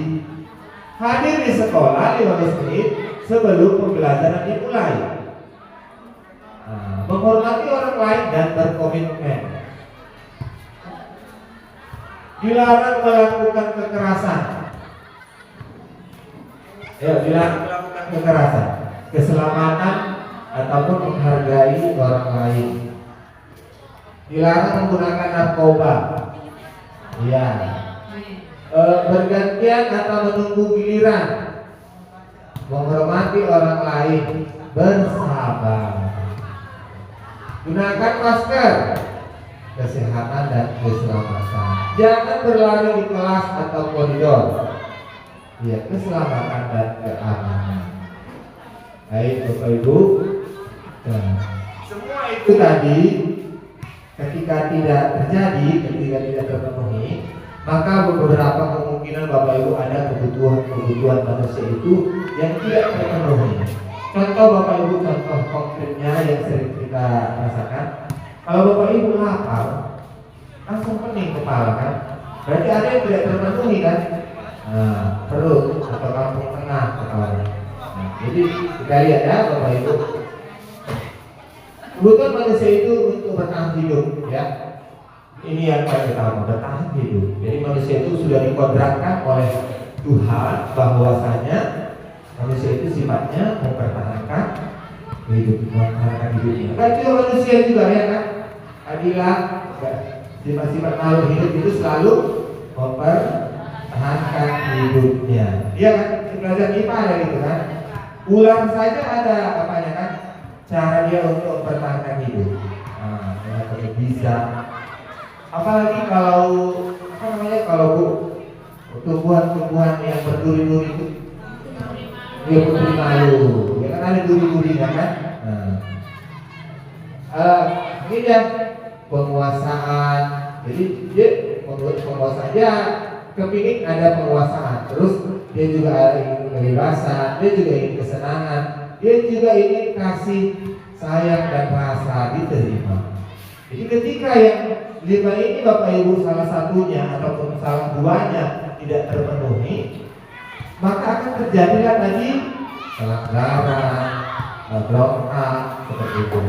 Hadir di sekolah 15 menit sebelum pembelajaran dimulai. Menghormati orang lain dan berkomitmen. Dilarang melakukan kekerasan. Dilarang melakukan kekerasan, keselamatan ataupun menghargai orang lain. dilarang menggunakan narkoba, ya, bergantian atau menunggu giliran, menghormati orang lain, bersabar, gunakan masker, kesehatan dan keselamatan, jangan berlari di kelas atau koridor, ya, keselamatan dan keamanan. Baik Bapak Ibu, nah, semua itu tadi ketika tidak terjadi, ketika tidak terpenuhi, maka beberapa kemungkinan Bapak Ibu ada kebutuhan manusia itu yang tidak terpenuhi. Contoh Bapak Ibu, contoh konkretnya yang sering kita rasakan, kalau Bapak Ibu lapar, langsung pening kepala kan, berarti ada yang tidak terpenuhi kan, nah, perut atau kampung tengah kepala. Nah, jadi kita lihat ya Bapak Ibu, kebutuhan manusia itu untuk bertahan hidup, ya. Ini yang paling utama, bertahan hidup. Jadi manusia itu sudah dikodratkan oleh Tuhan bahwasanya manusia itu sifatnya mempertahankan hidupnya. Kan juga manusia juga ya kan. Adilah sifat-sifat makhluk hidup itu selalu mempertahankan hidupnya. Iya kan? Belajar IPA ada gitu kan. Ular saja ada apanya kan? Cara dia untuk mempertahankan hidup. Nah, kalau bisa. Apalagi kalau apa namanya, kalau tumbuhan-tumbuhan yang berduri-duri itu, dia putri malu, ya kan ada duri-durinya kan. Ini dia penguasaan. Jadi dia penguasaan, dia kepingin ada penguasaan. Terus dia juga ingin kebebasan, dia juga ingin kesenangan, dia juga ingin kasih sayang dan rasa diterima. Jadi ketika yang 5 ini Bapak Ibu salah satunya ataupun salah duanya tidak terpenuhi, maka akan terjadilah tadi salah darah, bronka, seperti itu.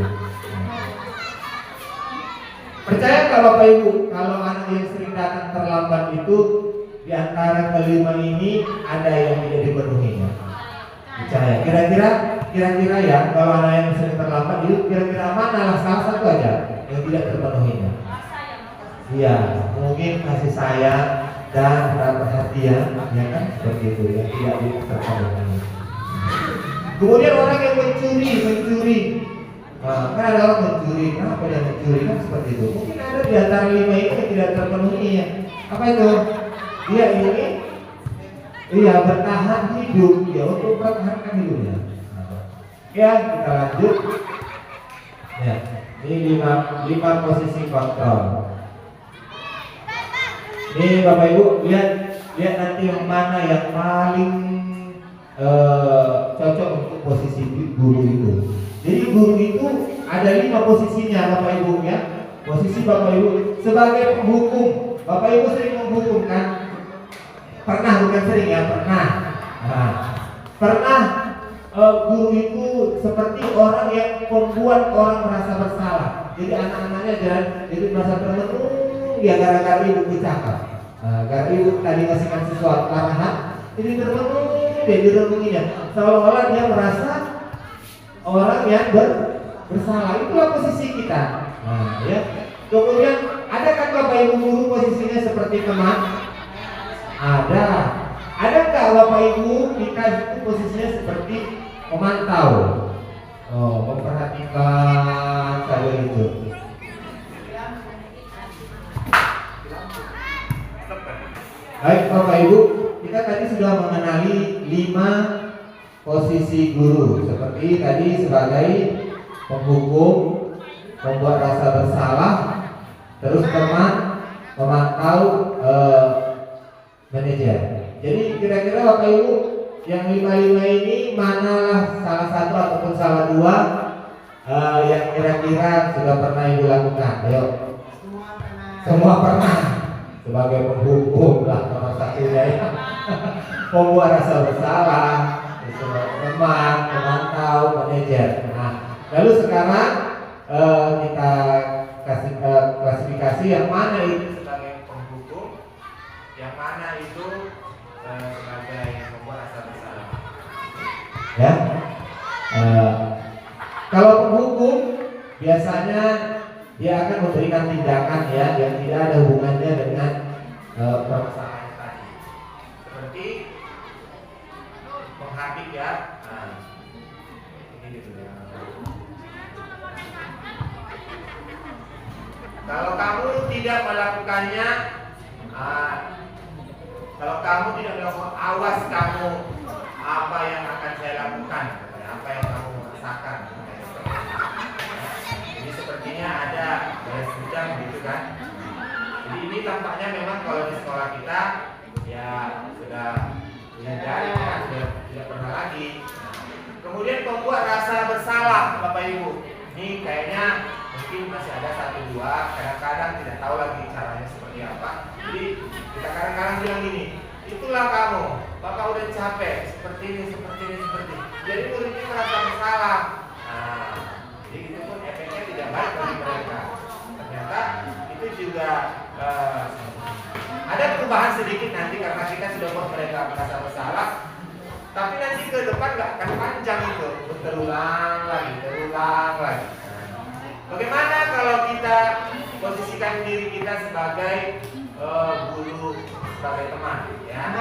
Percaya kalau Bapak Ibu, kalau anak yang sering datang terlambat itu di antara kelima ini ada yang tidak dipenuhinya. Percaya? Kira-kira ya, kalau anak yang sering terlambat itu kira-kira mana lah salah satu aja yang tidak terpenuhinya? Iya, mungkin kasih sayang dan perhatian, ya kan, seperti itu yang tidak terpenuhi. Kemudian orang yang mencuri, kan ada orang mencuri, kenapa dia mencuri kan seperti itu? Mungkin ada di antara 5 ini yang tidak terpenuhi ya. Apa itu? Dia ini, iya, bertahan hidup, ya, untuk mempertahankan hidupnya. Ya, kita lanjut. Ya, ini 5 posisi kontrol. Ini Bapak Ibu lihat nanti yang mana yang paling cocok untuk posisi guru itu. Jadi guru itu ada 5 posisinya Bapak Ibu ya. Posisi Bapak Ibu sebagai penghukum. Bapak Ibu sering menghukum kan? Pernah, bukan sering ya, pernah. Nah, pernah guru itu seperti orang yang membuat orang merasa bersalah. Jadi anak-anaknya jadi merasa termenung ya gara-gara ibu bercakap. Gara ibu tadi ngasihkan sesuatu arahan, jadi termenung dia direnunginya. Seolah-olah dia merasa orang yang bersalah. Itulah posisi kita. Nah, ya. Kemudian ada kan Bapak Ibu guru posisinya seperti teman? Ada. Ada nggak Bapak Ibu kita itu posisinya seperti pemantau? Memperhatikan saja itu. Baik Bapak Ibu, kita tadi sudah mengenali 5 posisi guru. Seperti tadi sebagai penghukum, membuat rasa bersalah, terus teman, memantau, manajer. Jadi kira-kira Bapak Ibu yang 5 ini manalah salah satu ataupun salah 2 yang kira-kira sudah pernah Ibu lakukan? Ayo. Semua pernah. Sebagai penghukum lah nomor 1-nya ya. Membuat rasa bersalah, teman, memantau, manajer. Nah, lalu sekarang kita kasih klasifikasi yang mana itu sebagai penghukum, yang mana itu sebagai membuat rasa bersalah. Ya, kalau penghukum biasanya dia akan memberikan tindakan ya yang tidak ada hubungannya dengan permasalahan tadi. Seperti menghabis ya. Nah, ini gitu ya. Kalau kamu tidak melakukannya, kalau kamu tidak melakukan, awas kamu apa yang akan saya lakukan, apa yang kamu rasakan. Ini sepertinya ada balas dendam gitu kan. Jadi ini tampaknya memang kalau di sekolah kita ya sudah dihindari ya, sudah tidak pernah lagi. Kemudian membuat rasa bersalah Bapak Ibu. Ini kayaknya mungkin masih ada satu dua, kadang-kadang tidak tahu lagi caranya seperti apa. Jadi kita kadang-kadang bilang gini, itulah kamu, Bapak udah capek, seperti ini. Jadi muridnya merasa bersalah. Nah, jadi itu pun efeknya tidak baik bagi mereka. Ternyata itu juga ada perubahan sedikit nanti karena kita sudah buat mereka merasa bersalah. Tapi nanti ke depan nggak akan panjang itu, terulang lagi. Bagaimana kalau kita posisikan diri kita sebagai guru, sebagai teman, ya?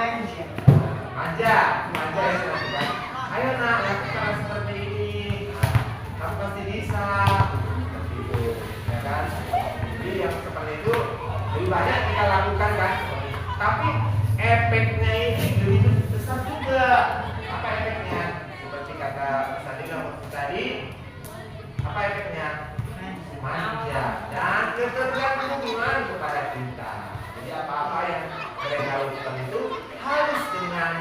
Manja ya teman-teman. Ayo nak, lakukan seperti ini. Kamu pasti bisa. Seperti itu, ya kan? Jadi yang seperti itu lebih banyak kita lakukan kan? Tapi efeknya ini lebih besar juga. Apa efeknya? Seperti kata Sadila tadi, apa efeknya? Manja dan ketergantungan kepada kita. Jadi apa-apa yang mereka lakukan itu harus dengan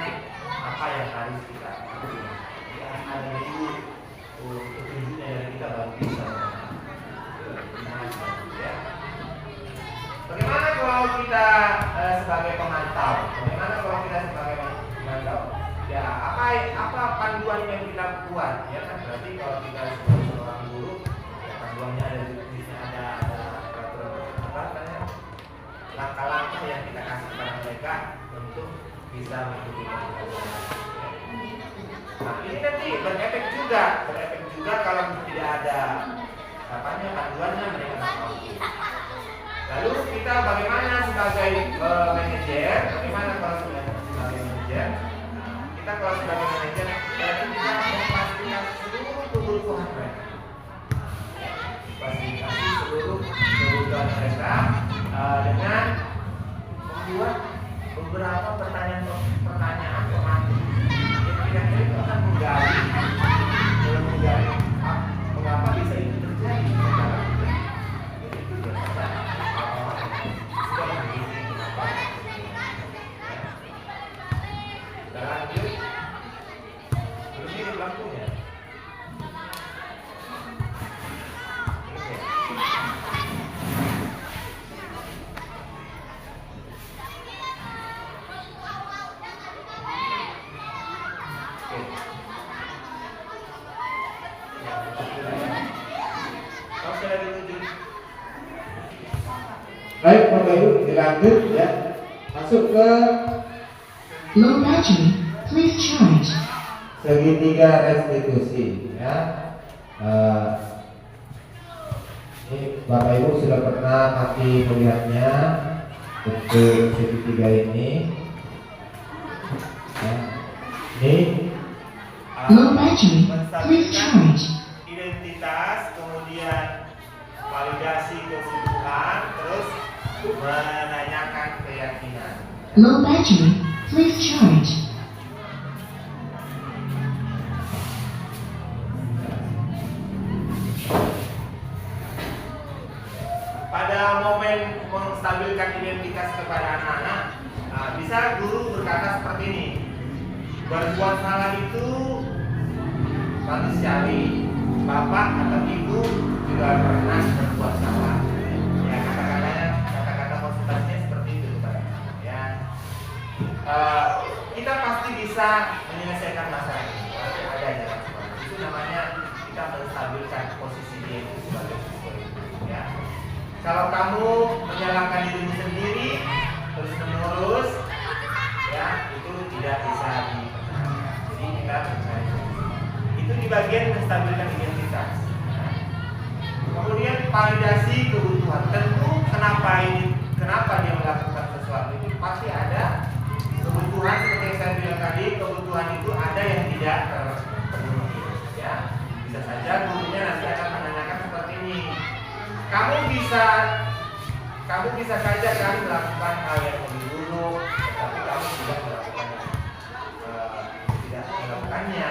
apa yang harus kita lakukan. Jadi ada dulu petunjuknya dari kita baru bisa. Bagaimana kalau kita sebagai pemantau? Ya apa panduan yang kita buat? Ya kan berarti kalau kita sebagai seorang guru, ya panduannya ada langkah-langkah yang kita kasih kepada mereka untuk bisa mengikuti pelajaran. Nah ini nanti berefek juga kalau tidak ada panduannya mereka nggak mampu. Lalu kita bagaimana sebagai manajer? Bagaimana kalau sebagai manajer? Kita kalau sebagai manajer berarti kita memastikan seluruh kebutuhan mereka. Fasilitasi seluruh kebutuhan mereka dengan membuat beberapa pertanyaan pemacu yang kira-kira itu akan menggali mengapa bisa itu terjadi. Jadi itu biasanya sudah begini kenapa? Sudah lanjut, belum hidup lampunya. Baik, Bapak Ibu, dilanjut ya. Masuk ke Low battery, please charge. segitiga restitusi ya. Ini Bapak Ibu sudah pernah pasti melihatnya bentuk segitiga ini. Ya. Ini Low battery, please charge. identitas, kemudian validasi kebutuhan, terus menanyakan keyakinan. Low battery, please charge. Pada momen menstabilkan identitas kepada anak-anak, bisa guru berkata seperti ini: berbuat salah itu manusiawi. Bapak atau ibu juga pernah berbuat salah. Ya, kata-kata konsultasinya seperti itu, Pak. Ya, kita pasti bisa menyelesaikan masalah ini. Pasti ada jalan keluar. Itu namanya kita menstabilkan posisi dia itu sebagai siswa. Ya, kalau kamu menyalahkan dirimu sendiri terus menerus, ya itu tidak bisa dipertahankan. Jadi kita mencari solusi. Itu di bagian menstabilkan identitas. Kemudian Kemudian validasi kebutuhan. Tentu kenapa dia melakukan sesuatu itu pasti ada kebutuhan seperti yang saya bilang tadi. Kebutuhan itu ada yang tidak terpenuhi, ya. Bisa saja gurunya nanti akan menanyakan seperti ini. Kamu bisa saja kan melakukan hal yang lebih buruk, tapi kamu tidak melakukannya.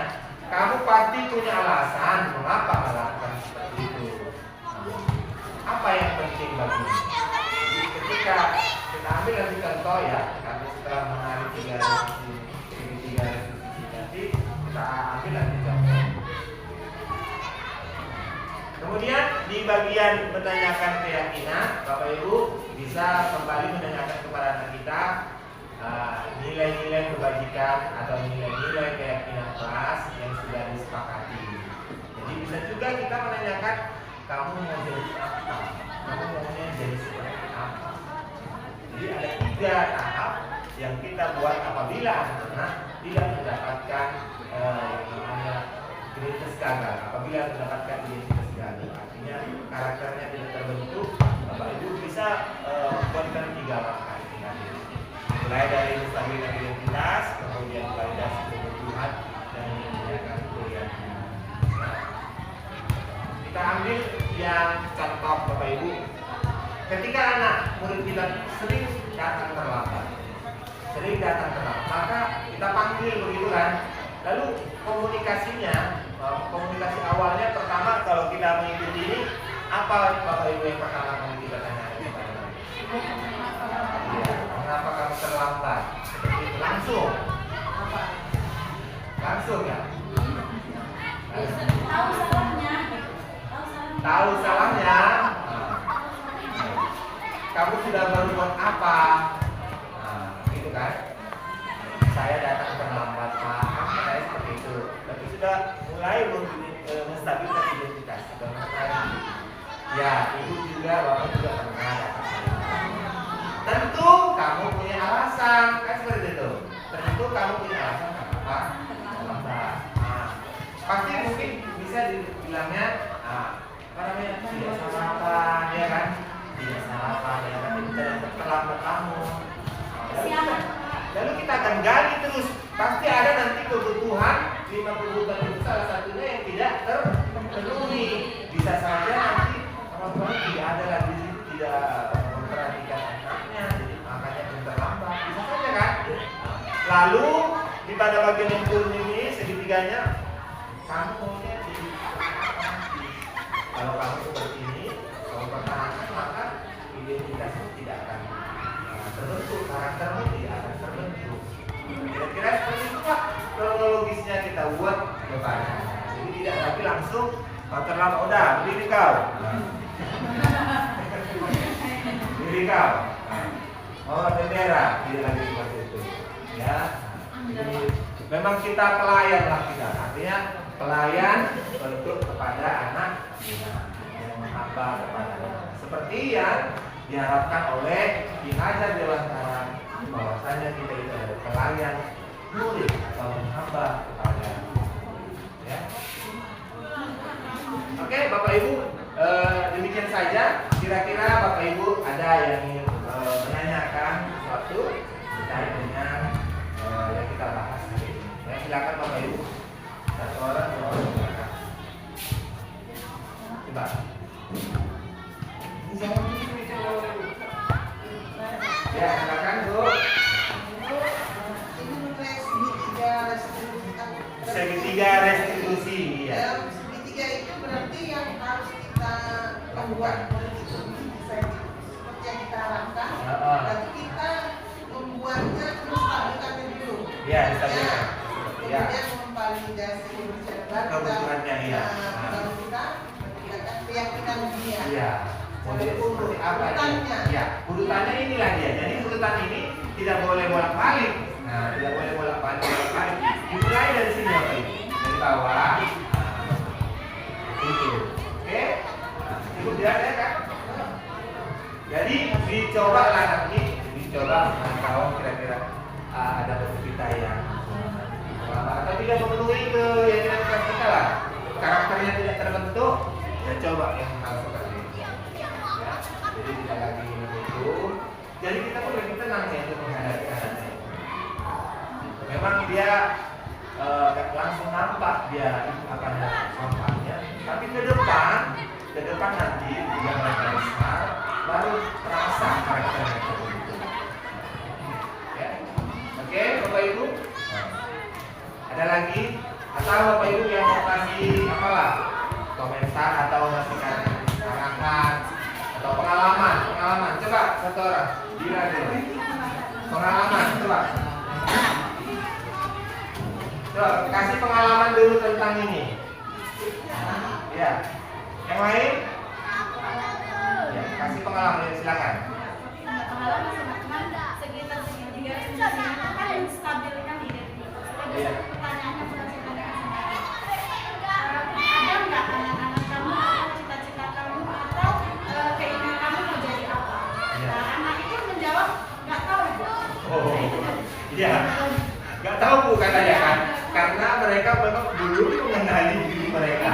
Kamu pasti punya alasan mengapa melakukan seperti itu. Apa yang penting bagimu? Ketika kita ambil nanti contoh ya, kami setelah menarik 3 nanti kita ambil nanti contoh. Kemudian di bagian menanyakan keyakinan, Bapak Ibu bisa kembali menanyakan kepada anak kita nilai-nilai kebajikan atau nilai-nilai keyakinan kelas yang sudah disepakati. Jadi bisa juga kita menanyakan, kamu mau jadi apa? Kamu maunya jadi seperti apa? Jadi ada 3 tahap yang kita buat apabila anak-anak tidak mendapatkan yang namanya identitas gagal. Apabila mendapatkan identitas gagal, artinya karakternya tidak terbentuk, Bapak Ibu bisa buatkan 3 langkah ini tadi. Mulai dari menstabilkan identitas, kemudian validasi kebutuhan, dan menyediakan keyakinan. Kita ambil yang contoh Bapak Ibu. Ketika anak murid kita sering datang terlambat, maka kita panggil begitu kan. Lalu komunikasi awalnya pertama kalau kita mengikuti ini, apa Bapak Ibu yang pertama kali kita tanya kepada mereka? Kenapa kamu terlambat? Seperti itu langsung ya? Tahu salahnya. Kamu sudah berbuat apa? Gitu kan? Saya datang terlambat, Pak. Saya seperti itu. Tapi sudah mulai menstabilkan identitas. Ya, Ibu juga, Bapak juga pernah datang. Tentu kamu punya alasan, kan seperti itu. Tentu kamu punya alasan kenapa terlambat. Pasti mungkin bisa dibilangnya, tidak sarapan, ya kan? Tidak sarapan, ya kan? Tidak terlambat kamu. Lalu kita akan gali terus. Pasti ada nanti kebutuhan 5 kebutuhan itu salah satunya yang tidak terpenuhi. Bisa saja nanti orang-orang tidak ada lagi, tidak memperhatikan anaknya, jadi makanya terlambat. Bisa saja kan? Lalu di pada bagian yang turun ini segitiganya, kamu maunya jadi apa? Kalau kamu seperti ini, kalau pertahankan maka identitasmu tidak akan terbentuk, karaktermu tidak akan terbentuk. Kira-kira seperti itu Pak kronologisnya kita buat depannya. Jadi tidak lagi langsung terlambat, udah berdiri kau. Berdiri kau. Oh bendera, tidak lagi seperti itu. Ya. Jadi memang kita pelayan lah kita. Artinya pelayan bentuk kepada anak yang menghamba kepada Allah. Seperti yang diharapkan oleh Ki Hajar Dewantara, bahwasanya kita itu adalah pelayan murid atau menghamba kepada ya. Oke Bapak Ibu, demikian saja. Kira-kira Bapak Ibu ada yang ingin menanyakan sesuatu terkait dengan yang kita bahas hari ini. Ya, silakan Bapak Ibu. Satu orang, dua orang, silakan. Coba. Ya, silakan Bu. Segitiga restitusi. Ya. Segitiga itu berarti yang harus kita lakukan seperti yang kita harapkan. Berarti kita membuatnya terus stabilkannya dulu. Ya, distabilkan. Ya. Kemudian memvalidasi Kebutuhannya ya. Baru kita menggunakan keyakinan dia. Iya. Model seperti apa urutannya. Ya, urutannya inilah dia. Jadi urutan ini tidak boleh bolak-balik. Nah, tidak boleh bolak-balik. Dimulai dari sini Bapak Ibu. Dari bawah. Itu. Oke? Ibu lihat ya kan? Jadi dicoba lah nanti, dicoba kalau kira-kira ada bentuk kita yang atau tidak memenuhi keyakinan kita lah, karakternya tidak terbentuk, ya coba yang hal seperti itu. mau kasih apalah komentar atau ngasih arahan atau pengalaman. Coba satu orang. Dira dulu. Pengalaman coba. Coba kasih pengalaman dulu tentang ini. Ya. Yang lain? Ya, kasih pengalaman, silakan. Pengalaman sama teman sekitar segitiga kan yang stabil kan Iya. pertanyaannya bukan sebenarnya ada nggak anak-anak kamu atau cita-cita kamu atau keinginan kamu mau jadi apa? Iya. Nah, anak itu menjawab nggak tahu Bu. Oh, iya. Nggak tahu Bu katanya kan? Karena mereka memang belum mengenali diri mereka,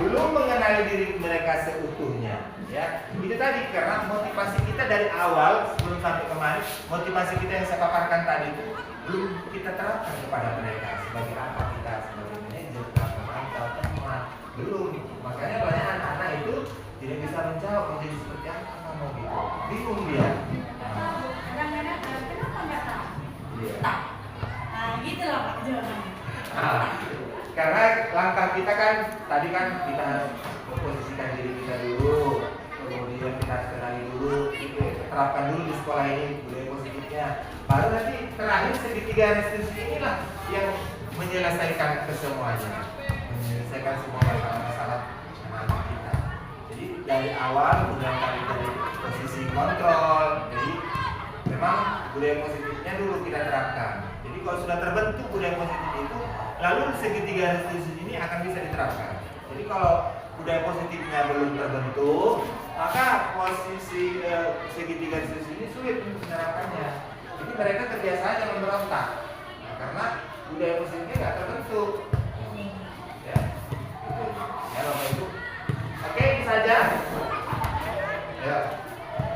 belum mengenali diri mereka seutuhnya. Ya, itu tadi karena motivasi kita dari awal sebelum sampai kemarin, motivasi kita yang saya paparkan tadi itu belum kita terapkan kepada mereka sebagai apa kita sebagai manajer, atau teman, belum. Makanya banyak anak-anak itu tidak bisa menjawab menjadi seperti apa kamu gitu, bingung dia. Kadang-kadang kenapa nggak tahu? Iya. Nah, gitu lah Pak jawabannya. Karena langkah kita kan tadi kan kita harus memposisikan diri kita dulu, kemudian kita harus kenali dulu, gitu, terapkan dulu di sekolah ini budaya positifnya. Baru nanti terakhir segitiga restitusi inilah yang menyelesaikan kesemuanya, menyelesaikan semua masalah-masalah anak kita. Jadi dari awal menggunakan dari posisi kontrol, jadi memang budaya positifnya dulu kita terapkan. Jadi kalau sudah terbentuk budaya positif itu, lalu segitiga restitusi ini akan bisa diterapkan. Jadi kalau budaya positifnya belum terbentuk, maka posisi segitiga restitusi ini sulit untuk menerapkannya. Jadi mereka terbiasa memberontak, karena budaya positifnya nggak terbentuk. Ya, itu. Ya Bapak Ibu. Oke, ini saja. Ya.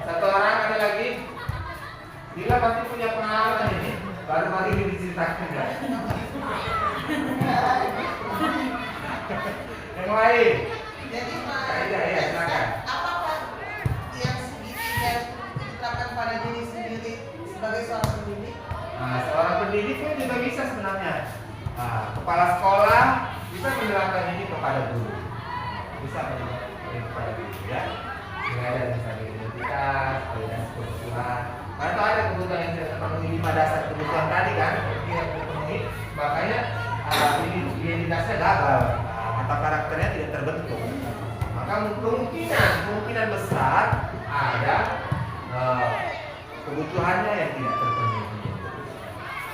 Satu orang ada lagi. Dila pasti punya pengalaman ini. Baru kali ini diceritakan ya. Yang lain. Jadi Pak, Ya, silakan. apakah yang segitiga diterapkan pada diri sendiri sebagai seorang pendidik? Nah, seorang pendidik pun juga bisa sebenarnya. Nah, kepala sekolah bisa menerapkan ini kepada guru. Bisa menerapkan ini kepada guru ya. Mulai dari misalnya identitas, kualitas kebutuhan. Karena ada kebutuhan yang tidak terpenuhi 5 dasar kebutuhan tadi kan, tidak terpenuhi, makanya identitasnya gagal, atau karakternya tidak terbentuk. Maka kemungkinan besar ada kebutuhannya yang tidak terpenuhi.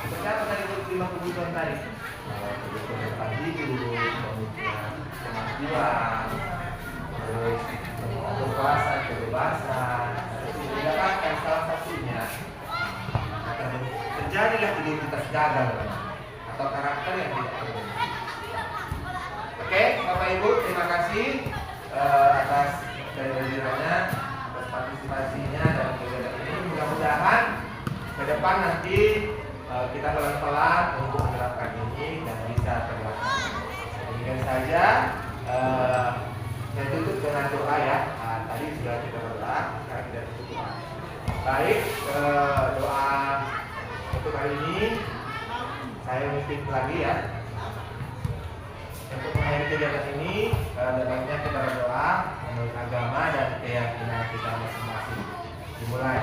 Seperti apa tadi 5 kebutuhan tadi? Kebutuhan tempat tidur, kemudian kemampuan, terus kepuasan, kebebasan, didapatkan salah satunya akan terjadilah identitas gagal atau karakter yang tidak terbentuk. Oke, Bapak Ibu, terima kasih atas kehadirannya, atas partisipasinya dalam kegiatan ini. Mudah-mudahan ke depan nanti kita pelan-pelan untuk menerapkan ini dan bisa terlaksana. Demikian saja. Saya tutup dengan doa ya. Tadi sudah kita berdoa, sekarang kita tutup doa. Baik, doa untuk hari ini saya mungkin lagi ya. Untuk mengakhiri kegiatan ini, dalamnya kita berdoa menurut agama dan keyakinan kita masing-masing. Dimulai.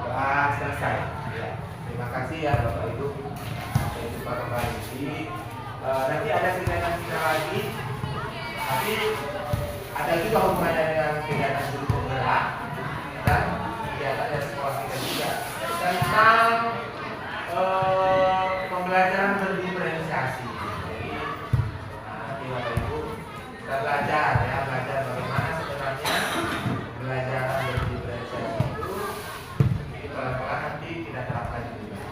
Doa selesai. Ya. Terima kasih ya Bapak Ibu. Sampai jumpa kembali. Nanti ada kegiatan kita lagi, tapi ada juga hubungannya dengan kegiatan guru penggerak dan kegiatan dari sekolah kita juga tentang pembelajaran berdiferensiasi. Jadi nanti Bapak Ibu kita belajar ya, belajar bagaimana sebenarnya belajar berdiferensiasi itu. Jadi pelan-pelan nanti kita terapkan juga.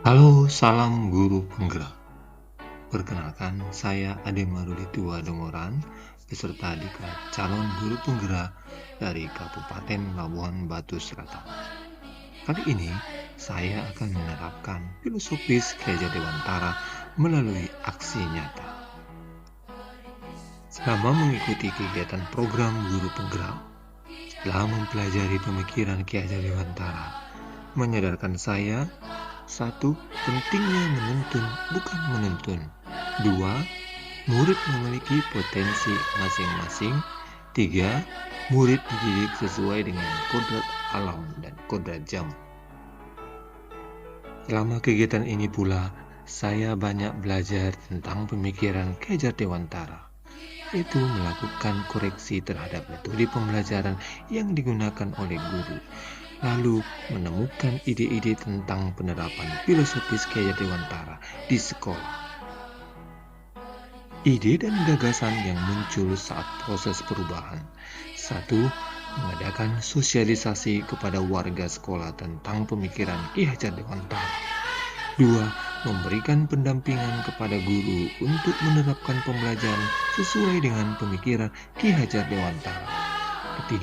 Halo, salam guru penggerak. Perkenalkan, saya Ade Maruli Tua Dongoran, peserta diklat calon guru penggerak dari Kabupaten Labuhan Batu Selatan. Kali ini, saya akan menerapkan filosofis Gereja Dewantara melalui aksi nyata. Selama mengikuti kegiatan program guru penggerak, setelah mempelajari pemikiran Ki Hajar Dewantara, menyadarkan saya, 1. Pentingnya menuntun bukan menuntun. 2. Murid memiliki potensi masing-masing. 3. Murid dididik sesuai dengan kodrat alam dan kodrat jam. Selama kegiatan ini pula, saya banyak belajar tentang pemikiran Ki Hajar Dewantara, yaitu melakukan koreksi terhadap metode pembelajaran yang digunakan oleh guru, lalu menemukan ide-ide tentang penerapan filosofis Ki Hajar Dewantara di sekolah. Ide dan gagasan yang muncul saat proses perubahan. 1. Mengadakan sosialisasi kepada warga sekolah tentang pemikiran Ki Hajar Dewantara. 2. Memberikan pendampingan kepada guru untuk menerapkan pembelajaran sesuai dengan pemikiran Ki Hajar Dewantara. 3.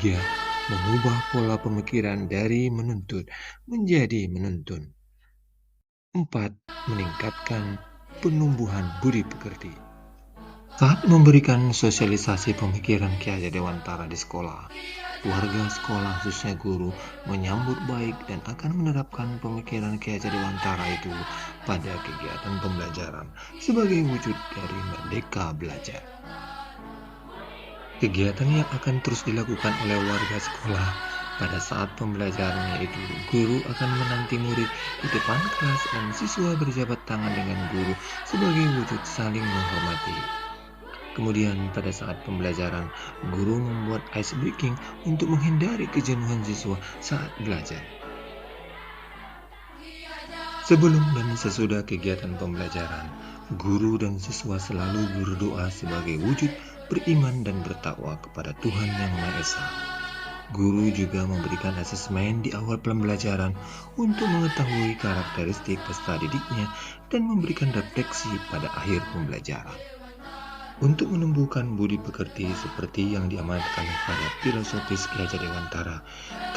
Mengubah pola pemikiran dari menuntut menjadi menuntun. 4. Meningkatkan penumbuhan budi pekerti. Saat memberikan sosialisasi pemikiran Ki Hajar Dewantara di sekolah, warga sekolah khususnya guru menyambut baik dan akan menerapkan pemikiran Ki Hajar Dewantara itu pada kegiatan pembelajaran sebagai wujud dari merdeka belajar. Kegiatan yang akan terus dilakukan oleh warga sekolah pada saat pembelajaran, yaitu guru akan menanti murid di depan kelas dan siswa berjabat tangan dengan guru sebagai wujud saling menghormati. Kemudian pada saat pembelajaran, guru membuat ice breaking untuk menghindari kejenuhan siswa saat belajar. Sebelum dan sesudah kegiatan pembelajaran, guru dan siswa selalu berdoa sebagai wujud beriman dan bertakwa kepada Tuhan Yang Maha Esa. Guru juga memberikan asesmen di awal pembelajaran untuk mengetahui karakteristik peserta didiknya dan memberikan refleksi pada akhir pembelajaran. Untuk menumbuhkan budi pekerti seperti yang diamanatkan pada filosofis Ki Hajar Dewantara,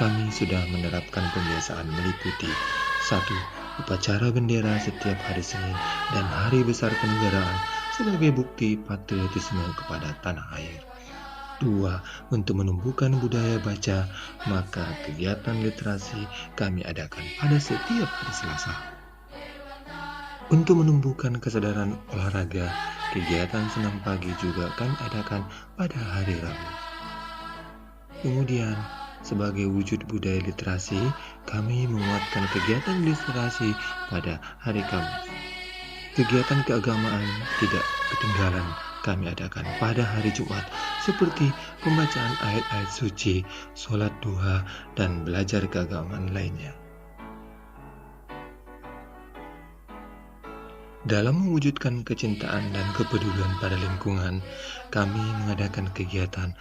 kami sudah menerapkan pembiasaan meliputi 1. Upacara bendera setiap hari Senin dan hari besar kenegaraan sebagai bukti patriotisme kepada tanah air. 2. Untuk menumbuhkan budaya baca, maka kegiatan literasi kami adakan pada setiap hari Selasa. Untuk menumbuhkan kesadaran olahraga, kegiatan senam pagi juga kami adakan pada hari Rabu. Kemudian, sebagai wujud budaya literasi, kami menguatkan kegiatan literasi pada hari Kamis. Kegiatan keagamaan tidak ketinggalan kami adakan pada hari Jumat, seperti pembacaan ayat-ayat suci, sholat duha, dan belajar keagamaan lainnya. Dalam mewujudkan kecintaan dan kepedulian pada lingkungan, kami mengadakan kegiatan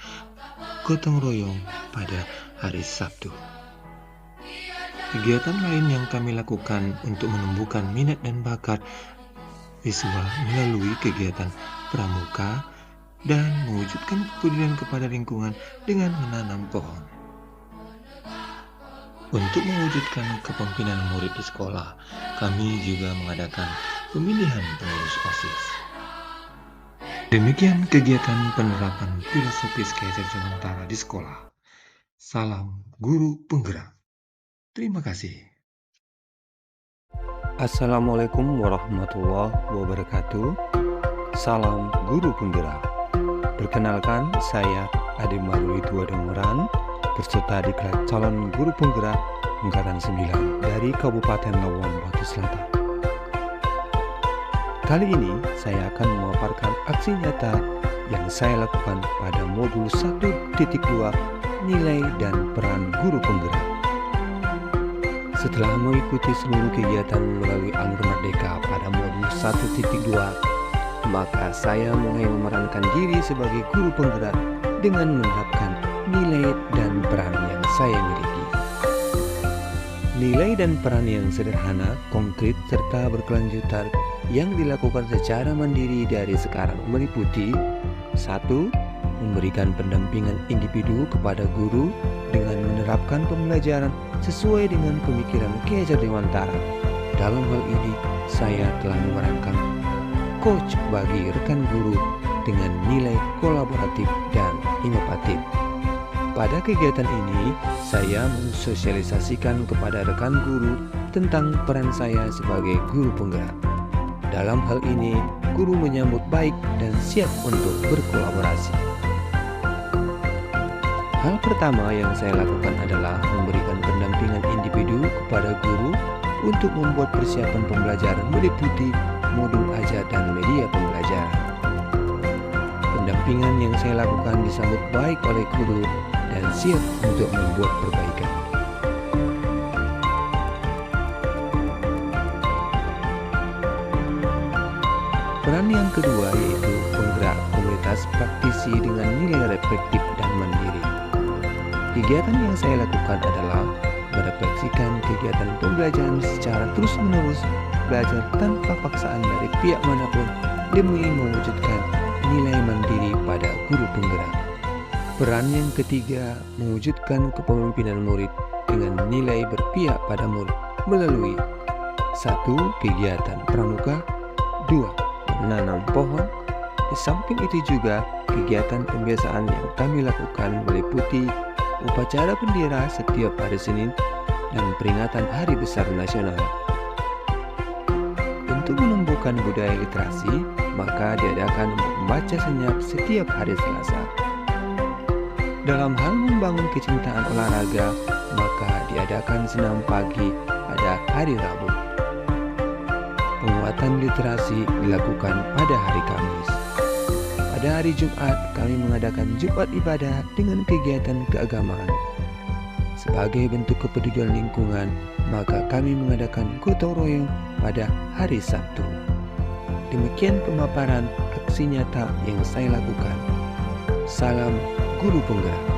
gotong royong pada hari Sabtu. Kegiatan lain yang kami lakukan untuk menumbuhkan minat dan bakat siswa melalui kegiatan pramuka dan mewujudkan kepedulian kepada lingkungan dengan menanam pohon. Untuk mewujudkan kepemimpinan murid di sekolah, kami juga mengadakan pemilihan pengurus OSIS. Demikian kegiatan penerapan filosofis Ki Hajar Dewantara di sekolah. Salam guru penggerak. Terima kasih. Assalamualaikum warahmatullahi wabarakatuh. Salam guru penggerak. Perkenalkan, saya Ade Maruli Tua Dongoran, peserta diklat calon guru penggerak angkatan 9 dari Kabupaten Labuhan Batu Selatan. Kali ini saya akan memaparkan aksi nyata yang saya lakukan pada modul 1.2 nilai dan peran guru penggerak. Setelah mengikuti seluruh kegiatan melalui Alur Merdeka pada modul 1.2, maka saya mulai memerankan diri sebagai guru penggerak dengan menerapkan nilai dan peran yang saya miliki. Nilai dan peran yang sederhana, konkret, serta berkelanjutan yang dilakukan secara mandiri dari sekarang meliputi 1. Memberikan pendampingan individu kepada guru dengan menerapkan pembelajaran sesuai dengan pemikiran Ki Hajar Dewantara. Dalam hal ini, saya telah memerankan coach bagi rekan guru dengan nilai kolaboratif dan inovatif. Pada kegiatan ini, saya mensosialisasikan kepada rekan guru tentang peran saya sebagai guru penggerak. Dalam hal ini, guru menyambut baik dan siap untuk berkolaborasi. Hal pertama yang saya lakukan adalah memberikan pendampingan individu kepada guru untuk membuat persiapan pembelajaran meliputi modul ajar dan media pembelajaran. Pendampingan yang saya lakukan disambut baik oleh guru dan siap untuk membuat perbaikan. Peran yang kedua yaitu penggerak komunitas praktisi dengan nilai reflektif dan mandiri. Kegiatan yang saya lakukan adalah merefleksikan kegiatan pembelajaran secara terus-menerus, belajar tanpa paksaan dari pihak manapun demi mewujudkan nilai mandiri pada guru penggerak. Peran yang ketiga mewujudkan kepemimpinan murid dengan nilai berpihak pada murid melalui 1. Kegiatan pramuka, 2. Menanam pohon. Di samping itu juga kegiatan pembiasaan yang kami lakukan meliputi upacara bendera setiap hari Senin dan peringatan Hari Besar Nasional. Untuk menumbuhkan budaya literasi, maka diadakan membaca senyap setiap hari Selasa. Dalam hal membangun kecintaan olahraga, maka diadakan senam pagi pada hari Rabu. Penguatan literasi dilakukan pada hari Kamis. Pada hari Jumat, kami mengadakan Jumat ibadah dengan kegiatan keagamaan. Sebagai bentuk kepedulian lingkungan, maka kami mengadakan gotong royong pada hari Sabtu. Demikian pemaparan aksi nyata yang saya lakukan. Salam Guru Penggerak.